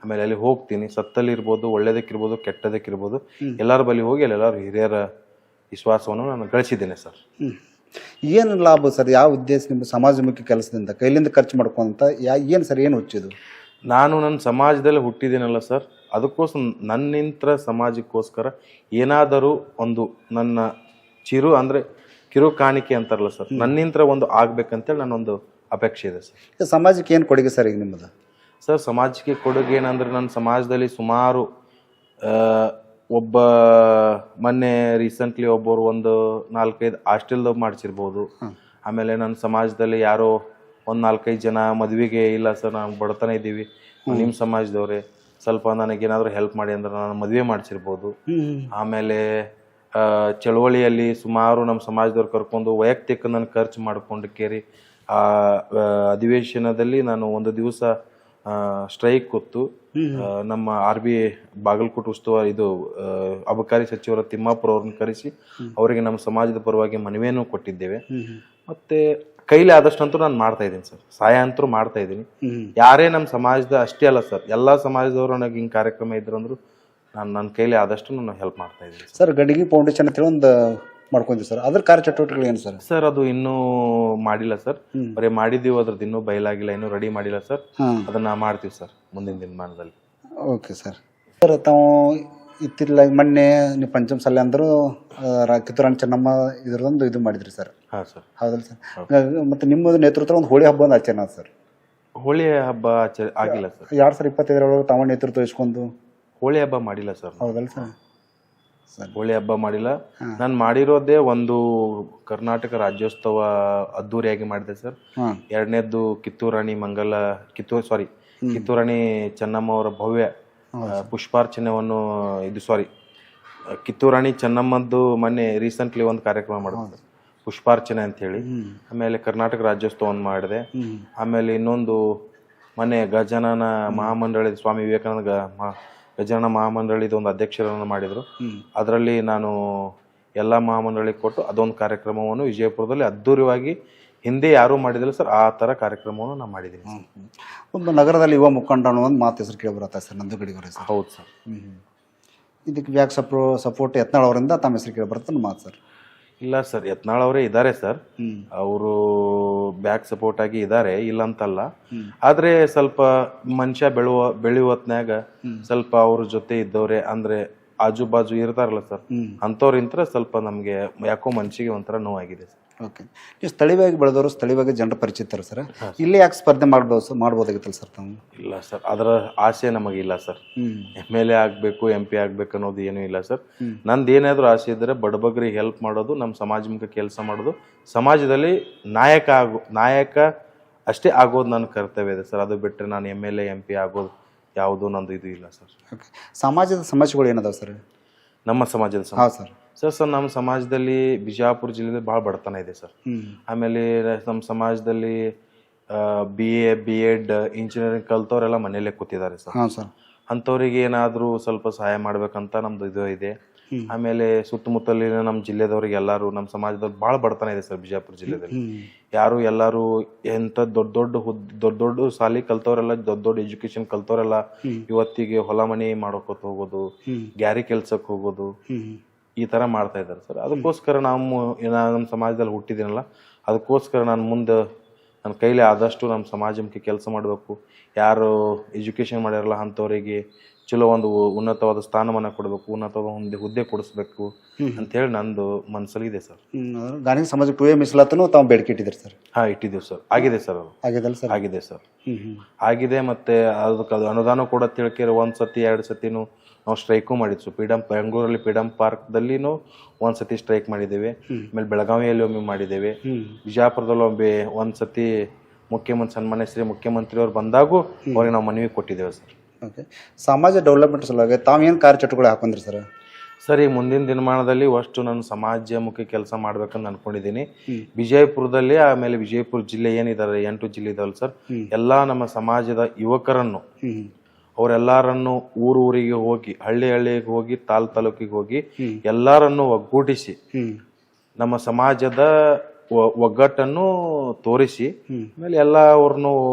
ಆಮೇಲೆ ಅಲ್ಲಿ ಹೋಗ್ತೀನಿ, ಸತ್ತಲ್ಲಿರ್ಬೋದು, ಒಳ್ಳೇದಕ್ಕಿರ್ಬೋದು, ಕೆಟ್ಟದಕ್ಕಿರ್ಬೋದು, ಎಲ್ಲರ ಬಳಿ ಹೋಗಿ ಅಲ್ಲೆಲ್ಲರೂ ಹಿರಿಯರ ವಿಶ್ವಾಸವನ್ನು ನಾನು ಗಳಿಸಿದ್ದೇನೆ ಸರ್. ಏನು ಲಾಭ ಸರ್? ಯಾವ ಉದ್ದೇಶ ನಿಮ್ಮ ಸಮಾಜಮುಖಿ ಕೆಲಸದಿಂದ ಕೈಲಿಂದ ಖರ್ಚು ಮಾಡ್ಕೊಂತ ಏನು ಸರ್, ಏನು ಹುಚ್ಚಿದು? ನಾನು ನನ್ನ ಸಮಾಜದಲ್ಲಿ ಹುಟ್ಟಿದ್ದೀನಲ್ಲ ಸರ್, ಅದಕ್ಕೋಸ್ಕರ ನನ್ನಿಂತ್ರ ಸಮಾಜಕ್ಕೋಸ್ಕರ ಏನಾದರೂ ಒಂದು ನನ್ನ ಕಿರು ಕಾಣಿಕೆ ಅಂತಾರಲ್ಲ ಸರ್, ನನ್ನಿಂತ್ರ ಒಂದು ಆಗ್ಬೇಕಂತೇಳಿ ನನ್ನೊಂದು ಅಪೇಕ್ಷೆ ಇದೆ ಸರ್. ಸಮಾಜಕ್ಕೆ ಏನು ಕೊಡುಗೆ ಸರ್ ಈಗ ನಿಮ್ಮದು? ಸರ್, ಸಮಾಜಕ್ಕೆ ಕೊಡುಗೆ ಏನಂದ್ರೆ ನನ್ನ ಸಮಾಜದಲ್ಲಿ ಸುಮಾರು ಒಬ್ಬ ಮೊನ್ನೆ ರೀಸೆಂಟ್ಲಿ ಒಬ್ಬರು ಒಂದು 4-5 ಹಾಸ್ಟೆಲ್ ಮಾಡಿಸಿರ್ಬೋದು. ಆಮೇಲೆ ನನ್ನ ಸಮಾಜದಲ್ಲಿ ಯಾರೋ ಒಂದು 4-5 ಜನ ಮದುವೆಗೆ ಇಲ್ಲ ಸರ್ ನಾವು ಬಡತನ ಇದ್ದೀವಿ, ನಿಮ್ಮ ಸಮಾಜದವ್ರೆ ಸ್ವಲ್ಪ ನನಗೇನಾದರೂ ಹೆಲ್ಪ್ ಮಾಡಿ ಅಂದ್ರೆ ನಾನು ಮದುವೆ ಮಾಡಿಸಿರ್ಬೋದು. ಆಮೇಲೆ ಚಳವಳಿಯಲ್ಲಿ ಸುಮಾರು ನಮ್ಮ ಸಮಾಜದವ್ರು ಕರ್ಕೊಂಡು ವೈಯಕ್ತಿಕ ನಾನು ಖರ್ಚು ಮಾಡ್ಕೊಂಡು ಕೇರಿ ಅಧಿವೇಶನದಲ್ಲಿ ನಾನು ಒಂದು ದಿವಸ ಸ್ಟ್ರೈಕ್ ಕೊತ್ತು. ನಮ್ಮ RB ಬಾಗಲಕೋಟೆ ಉಸ್ತುವಾರಿ ಅಬಕಾರಿ ಸಚಿವರ ತಿಮ್ಮಾಪುರ ಅವ್ರನ್ನ ಕರೆಸಿ ಅವರಿಗೆ ನಮ್ಮ ಸಮಾಜದ ಪರವಾಗಿ ಮನವಿಯನ್ನು ಕೊಟ್ಟಿದ್ದೇವೆ. ಮತ್ತೆ ಕೈಲಿ ಆದಷ್ಟಂತೂ ನಾನು ಮಾಡ್ತಾ ಇದ್ದೀನಿ ಸರ್, ಸಹಾಯ ಅಂತೂ ಮಾಡ್ತಾ ಇದ್ದೀನಿ. ಯಾರೇ ನಮ್ಮ ಸಮಾಜದ ಅಷ್ಟೇ ಅಲ್ಲ ಸರ್, ಎಲ್ಲಾ ಸಮಾಜದವರು ನನಗೆ ಹಿಂಗೆ ಕಾರ್ಯಕ್ರಮ ಇದ್ರಂದ್ರು ನಾನು ನನ್ನ ಕೈಲಿ ಆದಷ್ಟು ನಾನು ಹೆಲ್ಪ್ ಮಾಡ್ತಾ ಇದ್ದೀನಿ ಸರ್ ಗಡಿಗೆ ಫೌಂಡೇಶನ್ ಅಂತೇಳಿ ಒಂದು ಮಾಡ್ಕೊಂತೀವಿ ಸರ್, ಅದ್ರ ಕಾರ್ಯಚಟುವಟಿಕೆಗಳು ಏನು ಸರ್? ಸರ್ ಅದು ಇನ್ನೂ ಮಾಡಿಲ್ಲ ಸರ್, ಬರೀ ಮಾಡಿದ್ದೀವಿ, ಅದ್ರದ್ದು ಇನ್ನೂ ಬಯಲಾಗಿಲ್ಲ, ಇನ್ನೂ ರೆಡಿ ಮಾಡಿಲ್ಲ ಸರ್. ಅದನ್ನ ಮಾಡ್ತೀವಿ ಸರ್ ಮುಂದಿನ ದಿನಮಾನದಲ್ಲಿ. Okay sir. ಸರ್ ತಾವು ಇತ್ತಿರಲಾಗಿ ಮೊನ್ನೆ ನೀವು ಪಂಚಮಸಾಲಿ ಅಂದರು ಕಿತ್ತೂರು ರಾಣಿ ಚೆನ್ನಮ್ಮ ಇದರದೊಂದು ಇದು ಮಾಡಿದ್ರಿ ಸರ್. ಹಾಂ ಸರ್. ಹೌದಲ್ಲ ಸರ್? ಮತ್ತು ನಿಮ್ಮ ನೇತೃತ್ವ ಒಂದು ಹೋಳಿ ಹಬ್ಬ ಒಂದು ಆಚರಣೆ ಸರ್. ಹೋಳಿ ಹಬ್ಬ ಆಗಿಲ್ಲ ಸರ್. 2025 ತಾವ ನೇತೃತ್ವ ಇಸ್ಕೊಂಡು ಹೋಳಿ ಹಬ್ಬ ಮಾಡಿಲ್ಲ ಸರ್. ಹೌದಲ್ಲ ಸರ್? ಸರ್ ಹೋಳಿ ಹಬ್ಬ ಮಾಡಿಲ್ಲ. ನಾನು ಮಾಡಿರೋದೇ ಒಂದು ಕರ್ನಾಟಕ ರಾಜ್ಯೋತ್ಸವ ಅದ್ದೂರಿಯಾಗಿ ಮಾಡಿದೆ ಸರ್. ಎರಡನೇದ್ದು ಕಿತ್ತೂರಾಣಿ ಕಿತ್ತೂರಾಣಿ ಚೆನ್ನಮ್ಮ ಅವರ ಭವ್ಯ ಪುಷ್ಪಾರ್ಚನೆಯನ್ನು ಕಿತ್ತೂರಾಣಿ ಚೆನ್ನಮ್ಮದ್ದು ಮೊನ್ನೆ ರೀಸೆಂಟ್ಲಿ ಒಂದು ಕಾರ್ಯಕ್ರಮ ಮಾಡಿದೆ, ಪುಷ್ಪಾರ್ಚನೆ ಅಂತ ಹೇಳಿ. ಆಮೇಲೆ ಕರ್ನಾಟಕ ರಾಜ್ಯೋತ್ಸವ ಒಂದು ಮಾಡಿದೆ. ಆಮೇಲೆ ಇನ್ನೊಂದು ಮೊನ್ನೆ ಗಜಾನನ ಮಹಾಮಂಡಳಿ ಸ್ವಾಮಿ ವಿವೇಕಾನಂದ ಗಜಾನನ ಮಹಾಮಂಡಳಿದ ಒಂದು ಅಧ್ಯಕ್ಷರನ್ನು ಮಾಡಿದ್ರು. ಅದರಲ್ಲಿ ನಾನು ಎಲ್ಲ ಮಹಾಮಂಡಳಿಗೆ ಕೊಟ್ಟು ಅದೊಂದು ಕಾರ್ಯಕ್ರಮವನ್ನು ವಿಜಯಪುರದಲ್ಲಿ ಅದ್ದೂರಿಯಾಗಿ ಹಿಂದೆ ಯಾರೂ ಮಾಡಿದಿಲ್ಲ ಸರ್, ಆ ಥರ ಕಾರ್ಯಕ್ರಮವನ್ನು ನಾನು ಮಾಡಿದ್ದೀನಿ. ಒಂದು ನಗರದಲ್ಲಿ ಯುವ ಮುಖಂಡ ಅನ್ನೋ ಒಂದು ಮಾತು ಹೆಸರು ಕೇಳಿ ಬರುತ್ತೆ ಸರ್, ನಂದು ಗಡಿಗರೆ ಸರ್. ಹೌದು ಸರ್. ಇದಕ್ಕೆ ಬ್ಯಾಕ್ ಸಪೋರ್ಟ್ ಯತ್ನಾಳ್ ಅವರಿಂದ ತಮ್ಮ ಹೆಸರು ಕೇಳಿ ಬರುತ್ತೆ ಮಾತು ಸರ್? ಇಲ್ಲ ಸರ್, ಯತ್ನಾಳ್ ಅವರೇ ಇದ್ದಾರೆ ಸರ್, ಅವರು ಬ್ಯಾಕ್ ಸಪೋರ್ಟ್ ಆಗಿ ಇದ್ದಾರೆ, ಇಲ್ಲ ಅಂತಲ್ಲ. ಆದ್ರೆ ಸ್ವಲ್ಪ ಮನುಷ್ಯ ಬೆಳೆಯುವ ಹೊತ್ನ್ಯಾಗ ಸ್ವಲ್ಪ ಅವ್ರ ಜೊತೆ ಇದ್ದವ್ರೆ ಅಂದ್ರೆ ಆಜು ಬಾಜು ಇರ್ತಾರಲ್ಲ ಸರ್, ಅಂಥವ್ರಿಂತ ಸ್ವಲ್ಪ ನಮ್ಗೆ ಯಾಕೋ ಮನ್ಸಿಗೆ ಒಂಥರ ನೋವಾಗಿದೆ ಸರ್. ಓಕೆ, ನೀವು ಸ್ಥಳೀಯವಾಗಿ ಬೆಳೆದವರು, ಸ್ಥಳೀಯವಾಗಿ ಜನರ ಪರಿಚಿತರು ಸರ್, ಇಲ್ಲಿ ಯಾಕೆ ಸ್ಪರ್ಧೆ ಮಾಡ್ಬೋದಾಗಿತ್ತಲ್ಲ ಸರ್ ತಾವು? ಇಲ್ಲ ಸರ್, ಅದರ ಆಸೆ ನಮಗಿಲ್ಲ ಸರ್. MLA ಆಗಬೇಕು, MP ಆಗಬೇಕು ಅನ್ನೋದು ಏನೂ ಇಲ್ಲ ಸರ್. ನಂದು ಏನಾದರೂ ಆಸೆ ಇದ್ದರೆ ಬಡಬಗ್ರಿಗೆ ಹೆಲ್ಪ್ ಮಾಡೋದು, ನಮ್ಮ ಸಮಾಜಮುಖ ಕೆಲಸ ಮಾಡೋದು, ಸಮಾಜದಲ್ಲಿ ನಾಯಕ ಅಷ್ಟೇ ಆಗೋದು ನನ್ನ ಕರ್ತವ್ಯ ಇದೆ ಸರ್. ಅದು ಬಿಟ್ಟರೆ ನಾನು MLA MP ಆಗೋದು ಯಾವುದು ನಂದು ಇದು ಇಲ್ಲ ಸರ್. ಓಕೆ, ಸಮಾಜದ ಸಮಸ್ಯೆಗಳು ಏನದಾವ ಸರ್? ನಮ್ಮ ಸಮಾಜದ ಸರ್ ನಮ್ಮ ಸಮಾಜದಲ್ಲಿ ಬಿಜಾಪುರ ಜಿಲ್ಲೆಯಲ್ಲಿ ಭಾಳ ಬಡತನ ಇದೆ ಸರ್. ಆಮೇಲೆ ನಮ್ಮ ಸಮಾಜದಲ್ಲಿ BA BEd ಇಂಜಿನಿಯರಿಂಗ್ ಕಲ್ತವ್ರೆಲ್ಲ ಮನೆಯಲ್ಲೇ ಕೂತಿದ್ದಾರೆ ಸರ್. ಅಂಥವ್ರಿಗೆ ಏನಾದರೂ ಸ್ವಲ್ಪ ಸಹಾಯ ಮಾಡ್ಬೇಕಂತ ನಮ್ದು ಇದು ಇದೆ. ಆಮೇಲೆ ಸುತ್ತಮುತ್ತಲಿನ ನಮ್ಮ ಜಿಲ್ಲೆದವ್ರಿಗೆ ಎಲ್ಲರೂ ನಮ್ಮ ಸಮಾಜದಲ್ಲಿ ಭಾಳ ಬಡತನ ಇದೆ ಸರ್ ಬಿಜಾಪುರ ಜಿಲ್ಲೆದಲ್ಲಿ. ಎಲ್ಲರೂ ಎಂಥ ದೊಡ್ಡ ಶಾಲಿ ಕಲ್ತವ್ರೆಲ್ಲ, ದೊಡ್ಡ ಎಜುಕೇಶನ್ ಕಲ್ತವ್ರೆಲ್ಲ ಇವತ್ತಿಗೆ ಹೊಲ ಮನೆ ಮಾಡೋಕೋತ ಹೋಗೋದು, ಗ್ಯಾರಿ ಕೆಲ್ಸಕ್ಕೆ ಹೋಗೋದು, ಈ ತರ ಮಾಡ್ತಾ ಇದ್ದಾರೆ ಸರ್. ಅದಕ್ಕೋಸ್ಕರ ನಮ್ಮ ಸಮಾಜದಲ್ಲಿ ಹುಟ್ಟಿದ್ದೀನಲ್ಲ, ಅದಕ್ಕೋಸ್ಕರ ನಾನು ಮುಂದೆ ನನ್ನ ಕೈಲಿ ಆದಷ್ಟು ನಮ್ಮ ಸಮಾಜಕ್ಕೆ ಕೆಲಸ ಮಾಡಬೇಕು. ಯಾರು ಎಜುಕೇಶನ್ ಮಾಡ್ಯಾರಲ್ಲ ಅಂಥವರಿಗೆ ಚಲೋ ಒಂದು ಉನ್ನತವಾದ ಸ್ಥಾನಮಾನ ಕೊಡಬೇಕು, ಉನ್ನತವಾದ ಹುದ್ದೆ ಕೊಡಿಸ್ಬೇಕು ಅಂತ ಹೇಳಿ ನಂದು ಮನಸ್ಸಲ್ಲಿದೆ ಸರ್. ಗಾಣಿಗ ಸಮಾಜಕ್ಕೆ 2A ಮೀಸಲಾತನು ತಾವು ಬೇಡಿಕೆ ಇಟ್ಟಿದ್ದೀರಿ ಸರ್? ಇಟ್ಟಿದ್ದೀವಿ ಸರ್. ಆಗಿದೆ ಸರ್, ಅದು ಆಗಿದೆ ಸರ್, ಆಗಿದೆ. ಮತ್ತೆ ಅದಕ್ಕೆ ಅನುದಾನ ಕೂಡ ತಿಳ್ಕೇರಿ 1 ಸತಿ 2 ಸತಿನೂ ನಾವು ಸ್ಟ್ರೈಕು ಮಾಡಿದ್ವಿ. ಬೆಂಗಳೂರಲ್ಲಿ ಫ್ರೀಡಮ್ ಪಾರ್ಕ್ದಲ್ಲಿನೂ 1 ಸತಿ ಸ್ಟ್ರೈಕ್ ಮಾಡಿದ್ದೇವೆ. ಆಮೇಲೆ ಬೆಳಗಾವಿಯಲ್ಲಿ ಒಮ್ಮೆ ಮಾಡಿದ್ದೇವೆ. ಬಿಜಾಪುರದಲ್ಲಿ ಒಮ್ಮೆ 1 ಸತಿ ಸನ್ಮಾನ್ಯ ಶ್ರೀ ಮುಖ್ಯಮಂತ್ರಿ ಅವ್ರು ಬಂದಾಗೂ ಅವ್ರಿಗೆ ನಾವು ಮನವಿ ಕೊಟ್ಟಿದ್ದೇವೆ ಸರ್. ಓಕೆ, ಸಮಾಜ ಡೆವಲಪ್ಮೆಂಟ್ ಸಲುವಾಗಿ ತಾವೇನು ಕಾರ್ಯಚಟುವಟಿಕೆಗಳು ಹಾಕೊಂಡ್ರಿ ಸರ್? ಸರ್, ಈ ಮುಂದಿನ ದಿನಮಾನದಲ್ಲಿ ಅಷ್ಟು ನಾನು ಸಮಾಜಮುಖಿ ಕೆಲಸ ಮಾಡ್ಬೇಕಂತ ಅನ್ಕೊಂಡಿದ್ದೀನಿ. ವಿಜಯಪುರದಲ್ಲಿ, ಆಮೇಲೆ ವಿಜಯಪುರ ಜಿಲ್ಲೆ ಏನಿದ್ದಾರೆ 8 ಜಿಲ್ಲೆ ಇದಾವಲ್ಲ ಸರ್, ಎಲ್ಲಾ ನಮ್ಮ ಸಮಾಜದ ಯುವಕರನ್ನು ಅವರೆಲ್ಲಾರನ್ನು ಊರಿಗೆ ಹೋಗಿ, ಹಳ್ಳಿಗೆ ಹೋಗಿ, ತಾಲೂಕಿಗೆ ಹೋಗಿ ಎಲ್ಲಾರನ್ನು ಒಗ್ಗೂಡಿಸಿ ನಮ್ಮ ಸಮಾಜದ ಒಗ್ಗಟ್ಟನ್ನು ತೋರಿಸಿ, ಆಮೇಲೆ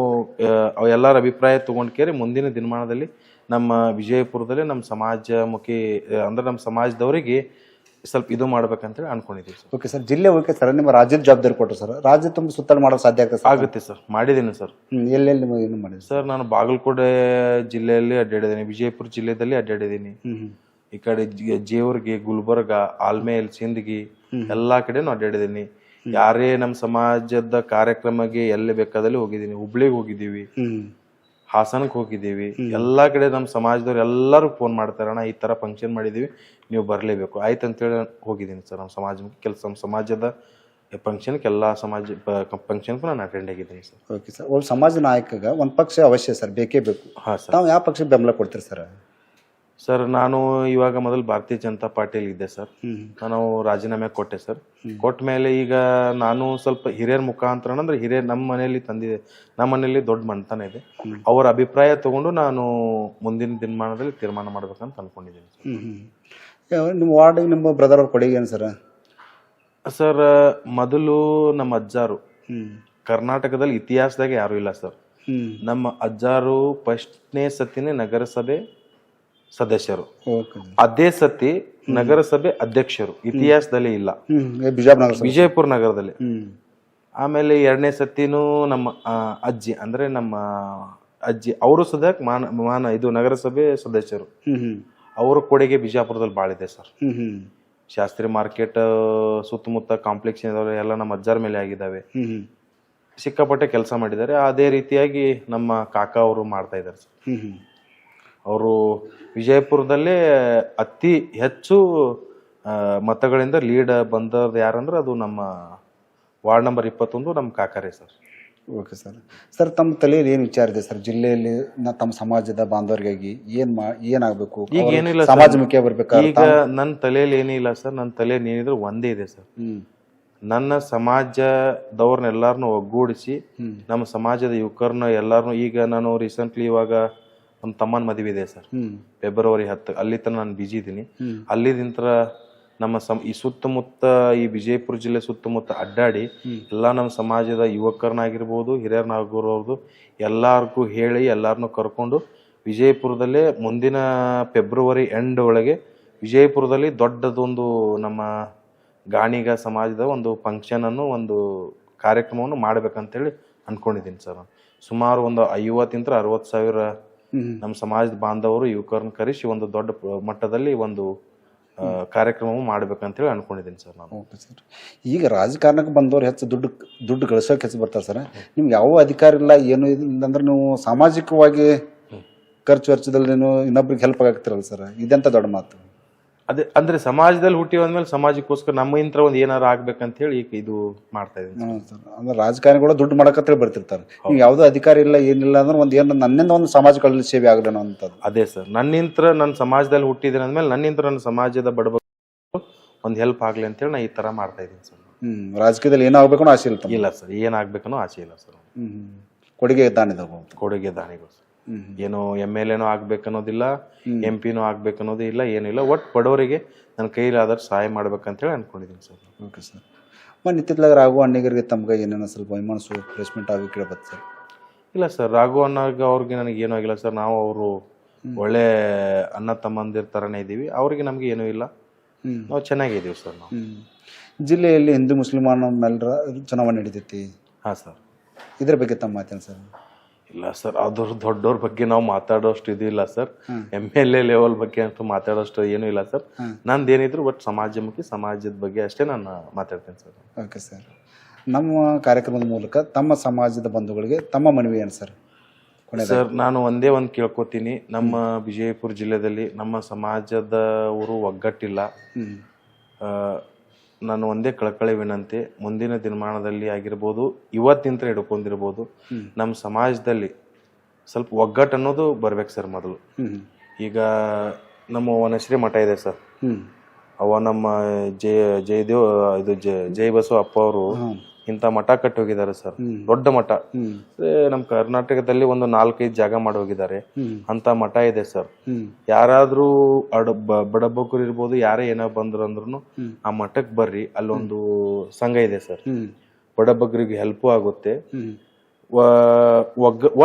ಎಲ್ಲರ ಅಭಿಪ್ರಾಯ ತಗೊಂಡ್ಕೇರಿ ಮುಂದಿನ ದಿನಮಾನದಲ್ಲಿ ನಮ್ಮ ವಿಜಯಪುರದಲ್ಲಿ ನಮ್ಮ ಸಮಾಜಮುಖಿ ಅಂದ್ರೆ ನಮ್ಮ ಸಮಾಜದವರಿಗೆ ಸ್ವಲ್ಪ ಇದು ಮಾಡ್ಬೇಕಂತೇಳಿ ಅನ್ಕೊಂಡಿದ್ದೀವಿ ಸರ್. ಓಕೆ ಸರ್, ಜಿಲ್ಲೆ ಓಕೆ ಸರ್, ನಿಮ್ಮ ರಾಜ್ಯದ ಜವಾಬ್ದಾರಿ ಕೊಟ್ಟರು ಸರ್, ರಾಜ್ಯ ತುಂಬ ಸುತ್ತಾಡ ಮಾಡೋದು ಸಾಧ್ಯ ಆಗುತ್ತೆ ಸರ್? ಮಾಡಿದ್ದೀನಿ ಸರ್. ಎಲ್ಲೆಲ್ಲಿ ಏನು ಮಾಡಿದ್ರಿ ಸರ್? ನಾನು ಬಾಗಲಕೋಟೆ ಜಿಲ್ಲೆಯಲ್ಲಿ ಅಡ್ಡಾಡಿದ್ದೀನಿ, ವಿಜಯಪುರ ಜಿಲ್ಲೆಯಲ್ಲಿ ಅಡ್ಡಾಡಿದ್ದೀನಿ, ಈ ಕಡೆ ಜೇವರ್ಗಿ, ಗುಲ್ಬರ್ಗ, ಆಲ್ಮೇಲ್, ಸಿಂದಗಿ ಎಲ್ಲಾ ಕಡೆನೂ ಅಡ್ಡಾಡಿದ್ದೀನಿ. ಯಾರೇ ನಮ್ಮ ಸಮಾಜದ ಕಾರ್ಯಕ್ರಮಕ್ಕೆ ಎಲ್ಲಿ ಬೇಕಾದಲ್ಲಿ ಹೋಗಿದ್ದೀನಿ. ಹುಬ್ಳಿಗೆ ಹೋಗಿದ್ದೀವಿ, ಹಾಸನಕ್ಕೆ ಹೋಗಿದ್ದೀವಿ, ಎಲ್ಲಾ ಕಡೆ ನಮ್ಮ ಸಮಾಜದವ್ರು ಎಲ್ಲರೂ ಫೋನ್ ಮಾಡ್ತಾರೆ, ಅಣ್ಣ ಈ ತರ ಫಂಕ್ಷನ್ ಮಾಡಿದೀವಿ, ನೀವು ಬರಲೇಬೇಕು. ಆಯ್ತು ಅಂತೇಳಿ ಹೋಗಿದ್ದೀನಿ ಸರ್. ನಮ್ಮ ನಮ್ಮ ಸಮಾಜದ ಫಂಕ್ಷನ್ಗೆ ಎಲ್ಲ ಫಂಕ್ಷನ್ಗೂ ನಾನು ಅಟೆಂಡ್ ಆಗಿದ್ದೀನಿ ಸರ್. ಓಕೆ ಸರ್, ಒಬ್ಬ ಸಮಾಜ ನಾಯಕಗ ಒಂದು ಪಕ್ಷ ಅವಶ್ಯ ಸರ್, ಬೇಕೇ ಬೇಕು. ಹಾಂ ಸರ್. ತಾವು ಯಾವ ಪಕ್ಷಕ್ಕೆ ಬೆಂಬಲ ಕೊಡ್ತೀರಿ ಸರ್? ಸರ್, ನಾನು ಇವಾಗ ಮೊದಲು ಭಾರತೀಯ ಜನತಾ ಪಾರ್ಟಿಯಲ್ಲಿ ಇದ್ದೆ ಸರ್. ನಾನು ರಾಜೀನಾಮೆ ಕೊಟ್ಟೆ ಸರ್. ಕೊಟ್ಟ ಮೇಲೆ ಈಗ ನಾನು ಸ್ವಲ್ಪ ಹಿರಿಯರ ಮುಖಾಂತರ ಅಂದ್ರೆ ಹಿರಿಯರ್ ನಮ್ಮ ಮನೆಯಲ್ಲಿ ದೊಡ್ಡ ಮನೆತನ ಇದೆ, ಅವರ ಅಭಿಪ್ರಾಯ ತಗೊಂಡು ನಾನು ಮುಂದಿನ ದಿನಮಾನದಲ್ಲಿ ತೀರ್ಮಾನ ಮಾಡ್ಬೇಕಂತ ಅನ್ಕೊಂಡಿದ್ದೀನಿ. ನಿಮ್ಮ ವಾರ್ಡಿಗೆ ನಿಮ್ಮ ಬ್ರದರ್ ಅವ್ರ ಕೊಡುಗೆ ಏನು ಸರ್? ಸರ್, ಮೊದಲು ನಮ್ಮ ಅಜ್ಜಾರು ಕರ್ನಾಟಕದಲ್ಲಿ ಇತಿಹಾಸದಾಗ ಯಾರು ಇಲ್ಲ ಸರ್. ನಮ್ಮ ಅಜ್ಜಾರು ಫಸ್ಟ್ನೇ ಸತಿನೇ ನಗರಸಭೆ ಸದಸ್ಯರು. ಓಕೆ. ಅದೇ ಸತಿ ನಗರಸಭೆ ಅಧ್ಯಕ್ಷರು ಇತಿಹಾಸದಲ್ಲಿ ಇಲ್ಲ, ವಿಜಯಪುರ ನಗರದಲ್ಲಿ. ಆಮೇಲೆ 2ನೇ ಸತಿನೂ ನಮ್ಮ ಅಜ್ಜಿ ಅಂದ್ರೆ ನಮ್ಮ ಅಜ್ಜಿ ಅವರು ಸದಾ ಇದು ನಗರಸಭೆ ಸದಸ್ಯರು. ಅವ್ರ ಕೊಡುಗೆ ಬಿಜಾಪುರದಲ್ಲಿ ಬಾಳಿದೆ ಸರ್. ಶಾಸ್ತ್ರಿ ಮಾರ್ಕೆಟ್ ಸುತ್ತಮುತ್ತ ಕಾಂಪ್ಲೆಕ್ಸ್ ಎಲ್ಲ ನಮ್ಮ ಅಜ್ಜಾರ ಮೇಲೆ ಆಗಿದ್ದಾವೆ. ಸಿಕ್ಕಾಪಟ್ಟೆ ಕೆಲಸ ಮಾಡಿದ್ದಾರೆ. ಅದೇ ರೀತಿಯಾಗಿ ನಮ್ಮ ಕಾಕಾ ಅವರು ಮಾಡ್ತಾ ಇದ್ದಾರೆ ಸರ್. ಅವರು ವಿಜಯಪುರದಲ್ಲೇ ಅತಿ ಹೆಚ್ಚು ಮತಗಳಿಂದ ಲೀಡ್ ಬಂದದ್ದು ಯಾರಂದ್ರೆ ಅದು ನಮ್ಮ ವಾರ್ಡ್ ನಂಬರ್ 21 ನಮ್ಮ ಕಾಕಾರೇ ಸರ್. Okay sir. ಸರ್, ತಮ್ಮ ತಲೆಯಲ್ಲಿ ಏನು ವಿಚಾರ ಇದೆ ಸರ್? ಜಿಲ್ಲೆಯಲ್ಲಿ ತಮ್ಮ ಸಮಾಜದ ಬಾಂಧವರಿಗಾಗಿ ಏನಾಗಬೇಕು? ಈಗ ಏನಿಲ್ಲ, ಸಮಾಜಮುಖಿ ಬರ್ಬೇಕು. ಈಗ ನನ್ನ ತಲೆಯಲ್ಲಿ ಏನಿಲ್ಲ ಸರ್. ನನ್ನ ತಲೆಯಲ್ಲಿ ಏನಿದ್ರು ಒಂದೇ ಇದೆ ಸರ್. ನನ್ನ ಸಮಾಜದವ್ರನ್ನೆಲ್ಲಾರನ್ನು ಒಗ್ಗೂಡಿಸಿ ನಮ್ಮ ಸಮಾಜದ ಯುವಕರನ್ನ ಎಲ್ಲಾರನು, ಈಗ ನಾನು ರೀಸೆಂಟ್ಲಿ ಇವಾಗ ನಮ್ಮ ತಮ್ಮನ ಮದುವೆ ಇದೆ ಸರ್, ಫೆಬ್ರವರಿ 10. ಅಲ್ಲಿ ತನಕ ನಾನು ಬಿಜಿ ಇದ್ದೀನಿ. ಅಲ್ಲಿದಿಂತ ನಮ್ಮ ಈ ಸುತ್ತಮುತ್ತ ಈ ವಿಜಯಪುರ ಜಿಲ್ಲೆ ಸುತ್ತಮುತ್ತ ಅಡ್ಡಾಡಿ ಎಲ್ಲಾ ನಮ್ಮ ಸಮಾಜದ ಯುವಕರನ್ನಾಗಿರ್ಬೋದು, ಹಿರಿಯರನ್ನಾಗಿರ್ಬೋದು, ಎಲ್ಲಾರ್ಗೂ ಹೇಳಿ ಎಲ್ಲಾರನ್ನು ಕರ್ಕೊಂಡು ವಿಜಯಪುರದಲ್ಲೇ ಮುಂದಿನ ಫೆಬ್ರವರಿ ಎಂಡ್ ಒಳಗೆ ವಿಜಯಪುರದಲ್ಲಿ ದೊಡ್ಡದೊಂದು ನಮ್ಮ ಗಾಣಿಗ ಸಮಾಜದ ಒಂದು ಫಂಕ್ಷನ್ ಅನ್ನು, ಒಂದು ಕಾರ್ಯಕ್ರಮವನ್ನು ಮಾಡ್ಬೇಕಂತೇಳಿ ಅನ್ಕೊಂಡಿದ್ದೀನಿ ಸರ್. ಸುಮಾರು ಒಂದು 50-60 ಸಾವಿರ ನಮ್ಮ ಸಮಾಜದ ಬಾಂಧವರು ಯುವಕರನ್ನ ಕರೆಸಿ ಒಂದು ದೊಡ್ಡ ಮಟ್ಟದಲ್ಲಿ ಒಂದು ಕಾರ್ಯಕ್ರಮ ಮಾಡ್ಬೇಕಂತೇಳಿ ಅನ್ಕೊಂಡಿದ್ದೀನಿ ಸರ್ ನಾನು. Okay sir. ಈಗ ರಾಜಕಾರಣಕ್ಕೆ ಬಂದವ್ರು ಹೆಚ್ಚು ದುಡ್ಡು ಗಳಿಸೋಕೆ ಹೆಚ್ಚು ಬರ್ತಾರೆ ಸರ್. ನಿಮ್ಗೆ ಯಾವ ಅಧಿಕಾರ ಇಲ್ಲ, ಏನು ಅಂದ್ರೆ ನೀವು ಸಾಮಾಜಿಕವಾಗಿ ಖರ್ಚು ವೆಚ್ಚದಲ್ಲಿ ನೀವು ಇನ್ನೊಬ್ರಿಗೆ ಹೆಲ್ಪ್ ಆಗ್ತಿರಲ್ಲ ಸರ್. ಇದೆಂತ ದೊಡ್ಡ ಮಾತು. ಅದೇ ಅಂದ್ರೆ ಸಮಾಜದಲ್ಲಿ ಹುಟ್ಟಿ ಬಂದ್ಮೇಲೆ ಸಮಾಜಕ್ಕೋಸ್ಕರ ನಮ್ಮ ಇಂತ್ರ ಒಂದು ಏನಾರು ಆಗ್ಬೇಕಂತ ಹೇಳಿ ಈಗ ಇದು ಮಾಡ್ತಾ ಇದ್ದೀನಿ ಸರ್. ಅಂದ್ರೆ ರಾಜಕಾರಣಿಗಳು ದುಡ್ಡು ಮಾಡಕಂತೇಳಿ ಬರ್ತಿರ್ತಾರೆ. ನೀವು ಯಾವುದೋ ಅಧಿಕಾರ ಇಲ್ಲ, ಏನಿಲ್ಲ ಅಂದ್ರೆ ನನ್ನಿಂದ ಒಂದು ಸಮಾಜಗಳಲ್ಲಿ ಸೇವೆ ಆಗಲೇನೋ ಅಂತದ್ದು. ಅದೇ ಸರ್, ನನ್ನಿಂತ್ರ ನನ್ನ ಸಮಾಜದಲ್ಲಿ ಹುಟ್ಟಿದ್ದೀನಿ ಅಂದ್ಮೇಲೆ ನನ್ನಿಂತ್ರ ನನ್ನ ಸಮಾಜದ ಬಡಬಗ್ಗರಿಗೆ ಒಂದು ಹೆಲ್ಪ್ ಆಗ್ಲಿ ಅಂತೇಳಿ ನಾ ಈ ತರ ಮಾಡ್ತಾ ಇದ್ದೀನಿ ಸರ್. ರಾಜಕೀಯದಲ್ಲಿ ಏನಾಗಬೇಕು ಆಸೆ ಇಲ್ಲ? ಇಲ್ಲ ಸರ್, ಏನಾಗ್ಬೇಕನ್ನೋ ಆಸೆ ಇಲ್ಲ ಸರ್. ಕೊಡುಗೆ ದಾನಿಗಳು ಸರ್. ಏನು MLA ಆಗ್ಬೇಕನ್ನೋದಿಲ್ಲ, MP ಆಗ್ಬೇಕನ್ನೋದು ಇಲ್ಲ, ಏನಿಲ್ಲ. ಒಟ್ಟು ಬಡವರಿಗೆ ನನ್ನ ಕೈಲಾದ್ರೆ ಸಹಾಯ ಮಾಡ್ಬೇಕಂತೇಳಿ ಅನ್ಕೊಂಡಿದ್ದೀನಿ ಸರ್. Okay sir. ಇತ್ತಿತ್ತಲಾಗ ರಾಘು ಅಣ್ಣಿಗರಿಗೆ ತಮ್ಗೆ ಏನೇನೋ ಸ್ವಲ್ಪ ವಿಮಾನ ಪ್ಲೇಸ್ಮೆಂಟ್ ಆಗಿ ಕೇಳಬತ್ತು ಸರ್? ಇಲ್ಲ ಸರ್, ರಾಘು ಅಣ್ಣಗೆ ಅವ್ರಿಗೆ ನನಗೆ ಏನೂ ಆಗಿಲ್ಲ ಸರ್. ನಾವು ಅವರು ಒಳ್ಳೆ ಅಣ್ಣ ತಮ್ಮಂದಿರ ಥರನೇ ಇದ್ದೀವಿ. ಅವ್ರಿಗೆ ನಮಗೆ ಏನೂ ಇಲ್ಲ, ನಾವು ಚೆನ್ನಾಗಿದ್ದೀವಿ ಸರ್. ನಾವು ಜಿಲ್ಲೆಯಲ್ಲಿ ಹಿಂದೂ ಮುಸ್ಲಿಮಾನರೆಲ್ಲರ ಚುನಾವಣೆ ನಡೀತೈತಿ. ಹಾಂ ಸರ್. ಇದ್ರ ಬಗ್ಗೆ ತಮ್ಮ ಮಾತೇನು ಸರ್? ಇಲ್ಲ ಸರ್, ಅದ್ರ ದೊಡ್ಡವ್ರ ಬಗ್ಗೆ ನಾವು ಮಾತಾಡೋಷ್ಟು ಇದಿಲ್ಲ ಸರ್. MLA ಲೆವೆಲ್ ಬಗ್ಗೆ ಅಂತೂ ಮಾತಾಡೋಷ್ಟು ಏನೂ ಇಲ್ಲ ಸರ್. ನಂದೇನಿದ್ರು ಬಟ್ ಸಮಾಜಮುಖಿ, ಸಮಾಜದ ಬಗ್ಗೆ ಅಷ್ಟೇ ನಾನು ಮಾತಾಡ್ತೇನೆ ಸರ್. Okay sir. ನಮ್ಮ ಕಾರ್ಯಕ್ರಮದ ಮೂಲಕ ತಮ್ಮ ಸಮಾಜದ ಬಂಧುಗಳಿಗೆ ತಮ್ಮ ಮನವಿ ಏನು ಸರ್? ಸರ್, ನಾನು ಒಂದೇ ಒಂದು ಕೇಳ್ಕೊತೀನಿ. ನಮ್ಮ ವಿಜಯಪುರ ಜಿಲ್ಲೆಯಲ್ಲಿ ನಮ್ಮ ಸಮಾಜದವರು ಒಗ್ಗಟ್ಟಿಲ್ಲ. ನಾನು ಒಂದೇ ಕಳಕಳಿ ವಿನಂತಿ, ಮುಂದಿನ ದಿನಮಾನದಲ್ಲಿ ಆಗಿರ್ಬೋದು, ಇವತ್ತಿಂತ ಹಿಡ್ಕೊಂಡಿರ್ಬೋದು, ನಮ್ಮ ಸಮಾಜದಲ್ಲಿ ಸ್ವಲ್ಪ ಒಗ್ಗಟ್ಟು ಅನ್ನೋದು ಬರ್ಬೇಕು ಸರ್. ಮೊದಲು ಈಗ ನಮ್ಮ ವನಶ್ರೀ ಮಠ ಇದೆ ಸರ್. ಅವ ನಮ್ಮ ಜೈ ಬಸವ ಅಪ್ಪ ಅವರು ಇಂಥ ಮಠ ಕಟ್ಟಿ ಹೋಗಿದ್ದಾರೆ ಸರ್. ದೊಡ್ಡ ಮಠ. ನಮ್ಮ ಕರ್ನಾಟಕದಲ್ಲಿ ಒಂದು 4-5 ಜಾಗ ಮಾಡಿ ಹೋಗಿದ್ದಾರೆ. ಅಂತ ಮಠ ಇದೆ ಸರ್. ಯಾರಾದ್ರೂ ಬಡಬಗ್ಗರು ಇರ್ಬೋದು, ಯಾರೇ ಏನೋ ಬಂದ್ರು ಅಂದ್ರೂ ಆ ಮಠಕ್ ಬರ್ರಿ. ಅಲ್ಲೊಂದು ಸಂಘ ಇದೆ ಸರ್. ಬಡಬಗ್ಗರಿಗೆ ಹೆಲ್ಪ್ ಆಗುತ್ತೆ.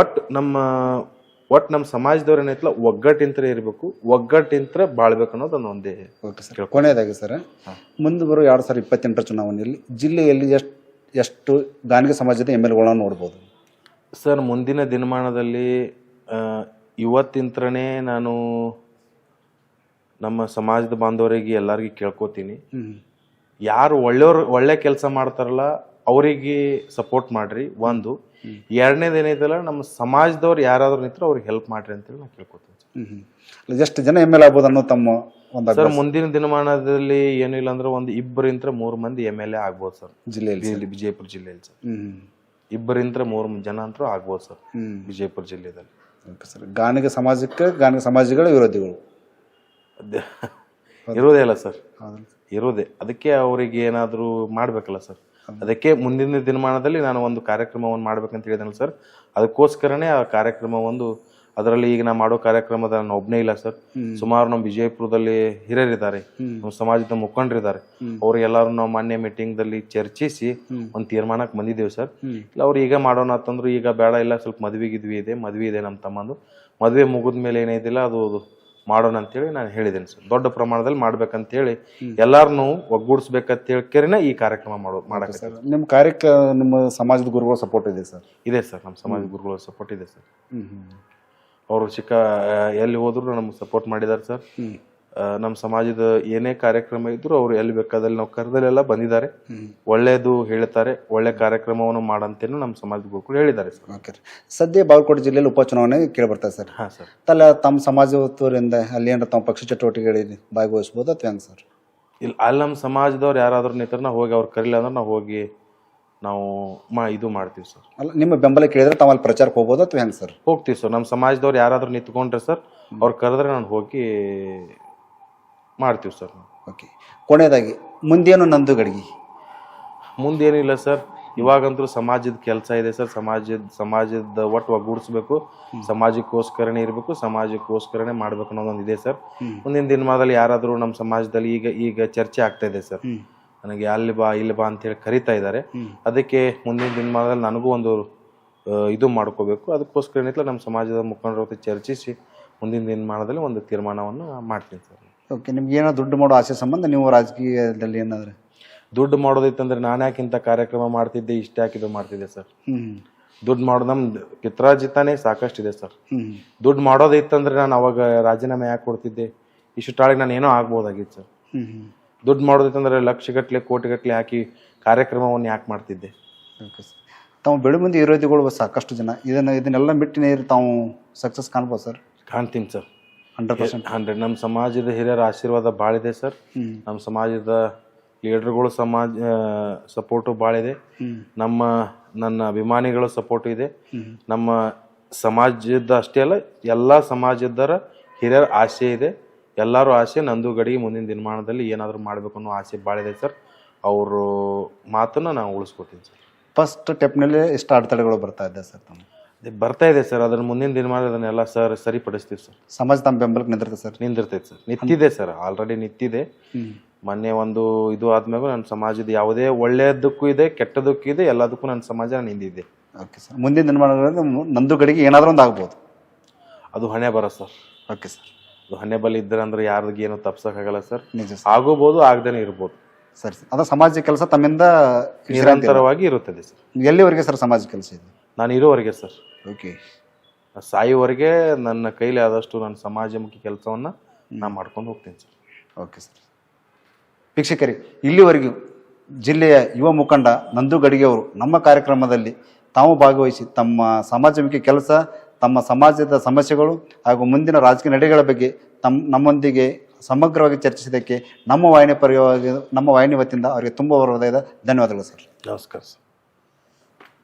ಒಟ್ ನಮ್ಮ ಸಮಾಜದವ್ರ ಏನೈತಲ್ಲ, ಒಗ್ಗಟ್ಟಿಂತ್ರ ಇರ್ಬೇಕು, ಒಗ್ಗಟ್ಟಿಂತ್ರ ಬಾಳ್ಬೇಕು ಅನ್ನೋದು ಒಂದೇ. ಕೊನೆಯದಾಗಿ ಸರ್, ಮುಂದೆ ಬರೋ 2028 ಚುನಾವಣೆಯಲ್ಲಿ ಜಿಲ್ಲೆಯಲ್ಲಿ ಎಷ್ಟು ಗಾಣಿಗ ಸಮಾಜದ MLAಗಳನ್ನ ನೋಡ್ಬೋದು ಸರ್? ಮುಂದಿನ ದಿನಮಾನದಲ್ಲಿ ಇವತ್ತಿಂತ್ರನೇ ನಾನು ನಮ್ಮ ಸಮಾಜದ ಬಾಂಧವರಿಗೆ ಎಲ್ಲರಿಗೂ ಕೇಳ್ಕೊತೀನಿ, ಯಾರು ಒಳ್ಳೆ ಕೆಲಸ ಮಾಡ್ತಾರಲ್ಲ ಅವರಿಗೆ ಸಪೋರ್ಟ್ ಮಾಡ್ರಿ. ಒಂದು. ಎರಡನೇದು ಏನೈತಲ್ಲ, ನಮ್ಮ ಸಮಾಜದವ್ರು ಯಾರಾದ್ರೂ ನಿಂತ್ರೆ ಅವ್ರಿಗೆ ಹೆಲ್ಪ್ ಮಾಡ್ರಿ ಅಂತೇಳಿ ನಾನು ಕೇಳ್ಕೊತೀನಿ. ಎಷ್ಟು ಜನ MLA ಆಗ್ಬೋದು ಅನ್ನೋ ತಮ್ಮ ಒಂದು ಸರ್? ಮುಂದಿನ ದಿನಮಾನದಲ್ಲಿ ಏನು ಇಲ್ಲ ಅಂದ್ರೆ ಒಂದು 2-3 ಮಂದಿ MLA ಆಗ್ಬೋದು ಸರ್ ಜಿಲ್ಲೆಯಲ್ಲಿ, ವಿಜಯಪುರ ಜಿಲ್ಲೆಯಲ್ಲಿ ಸರ್. 2-3 ಜನ ಅಂತೂ ಆಗ್ಬೋದು ಸರ್ ವಿಜಯಪುರ ಜಿಲ್ಲೆಯಲ್ಲಿ. Okay sir. ಗಾಣಿಗ ಸಮಾಜಗಳ ವಿರೋಧಿಗಳು ಇರೋದೇ ಅಲ್ಲ ಸರ್, ಇರೋದೇ. ಅದಕ್ಕೆ ಅವರಿಗೆ ಏನಾದರೂ ಮಾಡ್ಬೇಕಲ್ಲ ಸರ್. ಅದಕ್ಕೆ ಮುಂದಿನ ದಿನಮಾನದಲ್ಲಿ ನಾನು ಒಂದು ಕಾರ್ಯಕ್ರಮವನ್ನು ಮಾಡ್ಬೇಕಂತ ಹೇಳಿದೆನಲ್ಲ ಸರ್. ಅದಕ್ಕೋಸ್ಕರನೇ ಆ ಕಾರ್ಯಕ್ರಮ ಒಂದು, ಅದರಲ್ಲಿ ಈಗ ನಾ ಮಾಡೋ ಕಾರ್ಯಕ್ರಮದ ನಾನು ಒಬ್ಬನೇ ಇಲ್ಲ ಸರ್. ಸುಮಾರು ನಮ್ಮ ವಿಜಯಪುರದಲ್ಲಿ ಹಿರಿಯರಿದ್ದಾರೆ, ನಮ್ಮ ಸಮಾಜದ ಮುಖಂಡರಿದ್ದಾರೆ. ಅವ್ರಿಗೆಲ್ಲರೂ ನಾವು ಮಾನ್ಯ ಮೀಟಿಂಗ್ ದಲ್ಲಿ ಚರ್ಚಿಸಿ ಒಂದು ತೀರ್ಮಾನಕ್ಕೆ ಬಂದಿದ್ದೇವೆ ಸರ್. ಇಲ್ಲ ಅವ್ರು ಈಗ ಮಾಡೋಣ ಅಂತಂದ್ರು, ಈಗ ಬೇಡ, ಇಲ್ಲ ಸ್ವಲ್ಪ ಮದ್ವೆ ಇದೆ ನಮ್ಮ ತಮ್ಮಂದು. ಮದುವೆ ಮುಗಿದ ಮೇಲೆ ಏನೈತಿಲ್ಲ, ಅದು ಮಾಡೋಣ ಅಂತೇಳಿ ನಾನು ಹೇಳಿದ್ದೇನೆ ಸರ್. ದೊಡ್ಡ ಪ್ರಮಾಣದಲ್ಲಿ ಮಾಡ್ಬೇಕಂತೇಳಿ ಎಲ್ಲಾರನ್ನೂ ಒಗ್ಗೂಡಿಸ್ಬೇಕಂತೇಳಿ ಈ ಕಾರ್ಯಕ್ರಮ ಮಾಡಕ್ಕೆ ಸರ್ ನಿಮ್ಮ ಕಾರ್ಯಕ್ಕೆ ನಿಮ್ಮ ಸಮಾಜದ ಗುರುಗಳ ಸಪೋರ್ಟ್ ಇದೆ ಸರ್? ಇದೆ ಸರ್, ನಮ್ಮ ಸಮಾಜ ಗುರುಗಳ ಸಪೋರ್ಟ್ ಇದೆ ಸರ್. ಅವರು ಎಲ್ಲಿ ಹೋದ್ರು ನಮ್ಗೆ ಸಪೋರ್ಟ್ ಮಾಡಿದ್ದಾರೆ ಸರ್. ನಮ್ಮ ಸಮಾಜದ ಏನೇ ಕಾರ್ಯಕ್ರಮ ಇದ್ರು ಅವ್ರು ಎಲ್ಲಿ ಬೇಕಾದಲ್ಲಿ ನಾವು ಕರೆದಲ್ಲೆಲ್ಲ ಬಂದಿದ್ದಾರೆ. ಒಳ್ಳೇದು ಹೇಳ್ತಾರೆ, ಒಳ್ಳೆ ಕಾರ್ಯಕ್ರಮವನ್ನು ಮಾಡಂತೇನು ನಮ್ಮ ಸಮಾಜದ ಗುರುಗಳು ಹೇಳಿದ್ದಾರೆ ಸರ್. ಓಕೆ. ಸದ್ಯ ಬಾಗಲಕೋಟೆ ಜಿಲ್ಲೆಯಲ್ಲಿ ಉಪಚುನಾವಣೆ ಕೇಳಿ ಬರ್ತಾರೆ ಸರ್. ಹಾಂ ಸರ್. ತಮ್ಮ ಸಮಾಜದವರಿಂದ ಅಲ್ಲಿ ಏನಾರ ತಮ್ಮ ಪಕ್ಷ ಚಟುವಟಿಕೆಗಳಲ್ಲಿ ಭಾಗವಹಿಸ್ಬೋದು ಅಥವಾ ಹೆಂಗೆ ಸರ್? ಇಲ್ಲಿ ಅಲ್ಲಿ ನಮ್ಮ ಸಮಾಜದವ್ರು ಯಾರಾದ್ರೂ ನಿಂತಾರೆ ನಾವು ಹೋಗಿ ಅವ್ರು ಕರೀಲ್ಲ ಅಂದ್ರೆ ನಾವು ಹೋಗಿ ನಾವು ಇದು ಮಾಡ್ತೀವಿ ಸರ್. ಅಲ್ಲ ನಿಮ್ಮ ಬೆಂಬಲ ಕೇಳಿದ್ರೆ ತಾವು ಅಲ್ಲಿ ಪ್ರಚಾರಕ್ಕೆ ಹೋಗ್ಬೋದು ಅಥವಾ ಹೆಂಗೆ ಸರ್? ಹೋಗ್ತೀವಿ ಸರ್. ನಮ್ಮ ಸಮಾಜದವ್ರು ಯಾರಾದ್ರೂ ನಿಂತ್ಕೊಂಡ್ರೆ ಸರ್ ಅವ್ರು ಕರೆದ್ರೆ ನಾನು ಹೋಗಿ ಮಾಡ್ತೀವಿ ಸರ್. ಓಕೆ. ಕೊನೆಯದಾಗಿ ಮುಂದೇನು ನಂದು ಗಡಿಗೆ? ಮುಂದೇನಿಲ್ಲ ಸರ್, ಇವಾಗಂತೂ ಸಮಾಜದ ಕೆಲಸ ಇದೆ ಸರ್. ಸಮಾಜದ ಒಟ್ಟು ಒಗ್ಗೂಡಿಸ್ಬೇಕು, ಸಮಾಜಕ್ಕೋಸ್ಕರನೇ ಇರಬೇಕು, ಸಮಾಜಕ್ಕೋಸ್ಕರನೇ ಮಾಡ್ಬೇಕು ಅನ್ನೋದೊಂದು ಇದೆ ಸರ್. ಮುಂದಿನ ದಿನಮಾನದಲ್ಲಿ ಯಾರಾದರೂ ನಮ್ಮ ಸಮಾಜದಲ್ಲಿ ಈಗ ಚರ್ಚೆ ಆಗ್ತಾ ಇದೆ ಸರ್. ನನಗೆ ಅಲ್ಲಿ ಬಾ ಇಲ್ಲಿ ಬಾ ಅಂತೇಳಿ ಕರಿತಾ ಇದ್ದಾರೆ. ಅದಕ್ಕೆ ಮುಂದಿನ ದಿನಮಾನದಲ್ಲಿ ನನಗೂ ಒಂದು ಇದು ಮಾಡ್ಕೋಬೇಕು. ಅದಕ್ಕೋಸ್ಕರ ಏನಿಲ್ಲ ನಮ್ಮ ಸಮಾಜದ ಮುಖಂಡರ ಜೊತೆ ಚರ್ಚಿಸಿ ಮುಂದಿನ ದಿನಮಾನದಲ್ಲಿ ಒಂದು ತೀರ್ಮಾನವನ್ನು ಮಾಡ್ತೀನಿ ಸರ್. ಓಕೆ. ನಿಮ್ಗೆ ಏನೋ ದುಡ್ಡು ಮಾಡೋ ಆಸೆ ಸಂಬಂಧ ನೀವು ರಾಜಕೀಯದಲ್ಲಿ ಏನಾದ್ರೆ ದುಡ್ಡು ಮಾಡೋದೈತಂದ್ರೆ ನಾನು ಯಾಕಿಂತ ಕಾರ್ಯಕ್ರಮ ಮಾಡ್ತಿದ್ದೆ, ಇಷ್ಟ ಯಾಕಿದು ಮಾಡ್ತಿದ್ದೆ ಸರ್. ದುಡ್ಡು ಮಾಡೋದು ನಮ್ಮ ಪಿತ್ರಾಜಿತಾನೇ ಸಾಕಷ್ಟಿದೆ ಸರ್. ದುಡ್ಡು ಮಾಡೋದೈತಂದ್ರೆ ನಾನು ಅವಾಗ ರಾಜೀನಾಮೆ ಯಾಕೆ ಕೊಡ್ತಿದ್ದೆ, ಇಷ್ಟಾಳಿಗೆ ನಾನು ಏನೋ ಆಗ್ಬೋದಾಗಿತ್ತು ಸರ್. ದುಡ್ಡು ಮಾಡೋದೈತಂದ್ರೆ ಲಕ್ಷಗಟ್ಟಲೆ ಕೋಟಿಗಟ್ಟಲೆ ಹಾಕಿ ಕಾರ್ಯಕ್ರಮವನ್ನು ಯಾಕೆ ಮಾಡ್ತಿದ್ದೆ. Okay sir. ತಾವು ಬೆಳೆಮುಂದೆ ವಿರೋಧಿಗಳು ಸಾಕಷ್ಟು ಜನ ಇದನ್ನೆಲ್ಲ ಮಿಟ್ಟಿನ ತಾವು ಸಕ್ಸಸ್ ಕಾಣ್ಬೋದು ಸರ್? ಕಾಣ್ತೀನಿ ಸರ್, 100%. ನಮ್ಮ ಸಮಾಜದ ಹಿರಿಯರ ಆಶೀರ್ವಾದ ಭಾಳ ಇದೆ ಸರ್. ನಮ್ಮ ಸಮಾಜದ ಲೀಡರ್ಗಳು ಸಪೋರ್ಟು ಭಾಳ ಇದೆ. ನನ್ನ ಅಭಿಮಾನಿಗಳ ಸಪೋರ್ಟು ಇದೆ. ನಮ್ಮ ಸಮಾಜದ ಅಷ್ಟೇ ಅಲ್ಲ, ಎಲ್ಲ ಸಮಾಜದರ ಹಿರಿಯರ ಆಸೆ ಇದೆ. ಎಲ್ಲರೂ ಆಸೆ ನಂದು ಗಡಿಗೆ ಮುಂದಿನ ದಿನಮಾನದಲ್ಲಿ ಏನಾದರೂ ಮಾಡಬೇಕು ಅನ್ನೋ ಆಸೆ ಭಾಳ ಇದೆ ಸರ್. ಅವರು ಮಾತನ್ನು ನಾವು ಉಳಿಸ್ಕೊತೀನಿ ಸರ್. ಫಸ್ಟ್ ಸ್ಟೆಪ್ನಲ್ಲಿ ಎಷ್ಟು ಅಡೆತಡೆಗಳು ಬರ್ತಾ ಇದೆ ಸರ್? ಬರ್ತಾ ಇದೆ ಸರ್. ಅದನ್ನ ಮುಂದಿನ ದಿನಮಾನ ಅದನ್ನೆಲ್ಲ ಸರಿಪಡಿಸ್ತೀವಿ ಸರ್. ಸಮಾಜ ತಮ್ಮ ಬೆಂಬಲಕ್ಕೆ ನಿಂತಿರ್ತದೆ ಸರ್? ನಿಂತಿರ್ತೈತೆ ಸರ್, ನಿಂತಿದೆ ಸರ್, ಆಲ್ರೆಡಿ ನಿಂತಿದೆ. ಮೊನ್ನೆ ಒಂದು ಇದು ಆದ್ಮೇಲೆ ನನ್ನ ಸಮಾಜದ ಯಾವುದೇ ಒಳ್ಳೆಯದಕ್ಕೂ ಇದೆ, ಕೆಟ್ಟದಕ್ಕೂ ಇದೆ, ಎಲ್ಲದಕ್ಕೂ ನನ್ನ ಸಮಾಜ ನಿಂದಿದೆ. Okay sir. ಮುಂದಿನ ದಿನಮಾನಗಳಲ್ಲಿ ನಂದು ಗಡಿಗೆ ಏನಾದರೂ ಒಂದು ಆಗ್ಬೋದು? ಅದು ಹಣೆ ಬರ ಸರ್. Okay sir. ಅದು ಹಣೆ ಬಲ ಇದ್ದರೆ ಅಂದ್ರೆ ಯಾರಿಗೆ ಏನು ತಪ್ಸಕ್ಕಾಗಲ್ಲ ಸರ್. ನಿಜ ಆಗೋಬಹುದು, ಆಗದೇನೆ ಇರ್ಬೋದು. ಸರಿ ಸರ್. ಅದ ಸಮಾಜ ಕೆಲಸ ತಮ್ಮಿಂದ ನಿರಂತರವಾಗಿ ಇರುತ್ತದೆ ಸರ್. ಎಲ್ಲಿವರೆಗೆ ಸರ್ ಸಮಾಜ ಕೆಲಸ ಇದೆ? ನಾನು ಇರೋವರೆಗೆ ಸರ್. ಓಕೆ. ಸಾಯುವವರೆಗೆ ನನ್ನ ಕೈಲಿ ಆದಷ್ಟು ನನ್ನ ಸಮಾಜಮುಖಿ ಕೆಲಸವನ್ನು ನಾನು ಮಾಡ್ಕೊಂಡು ಹೋಗ್ತೀನಿ ಸರ್. Okay sir. ವೀಕ್ಷಕರೇ, ಇಲ್ಲಿವರೆಗೂ ಜಿಲ್ಲೆಯ ಯುವ ಮುಖಂಡ ನಂದು ಗಡಿಗೆ ಅವರು ನಮ್ಮ ಕಾರ್ಯಕ್ರಮದಲ್ಲಿ ತಾವು ಭಾಗವಹಿಸಿ ತಮ್ಮ ಸಮಾಜಮುಖಿ ಕೆಲಸ, ತಮ್ಮ ಸಮಾಜದ ಸಮಸ್ಯೆಗಳು ಹಾಗೂ ಮುಂದಿನ ರಾಜಕೀಯ ನಡೆಗಳ ಬಗ್ಗೆ ನಮ್ಮೊಂದಿಗೆ ಸಮಗ್ರವಾಗಿ ಚರ್ಚಿಸಿದ್ದಕ್ಕೆ ನಮ್ಮ ವಾಹಿನಿ ವತಿಯಿಂದ ಅವರಿಗೆ ತುಂಬ ಹೃದಯದ ಧನ್ಯವಾದಗಳು ಸರ್. ನಮಸ್ಕಾರ ಸರ್.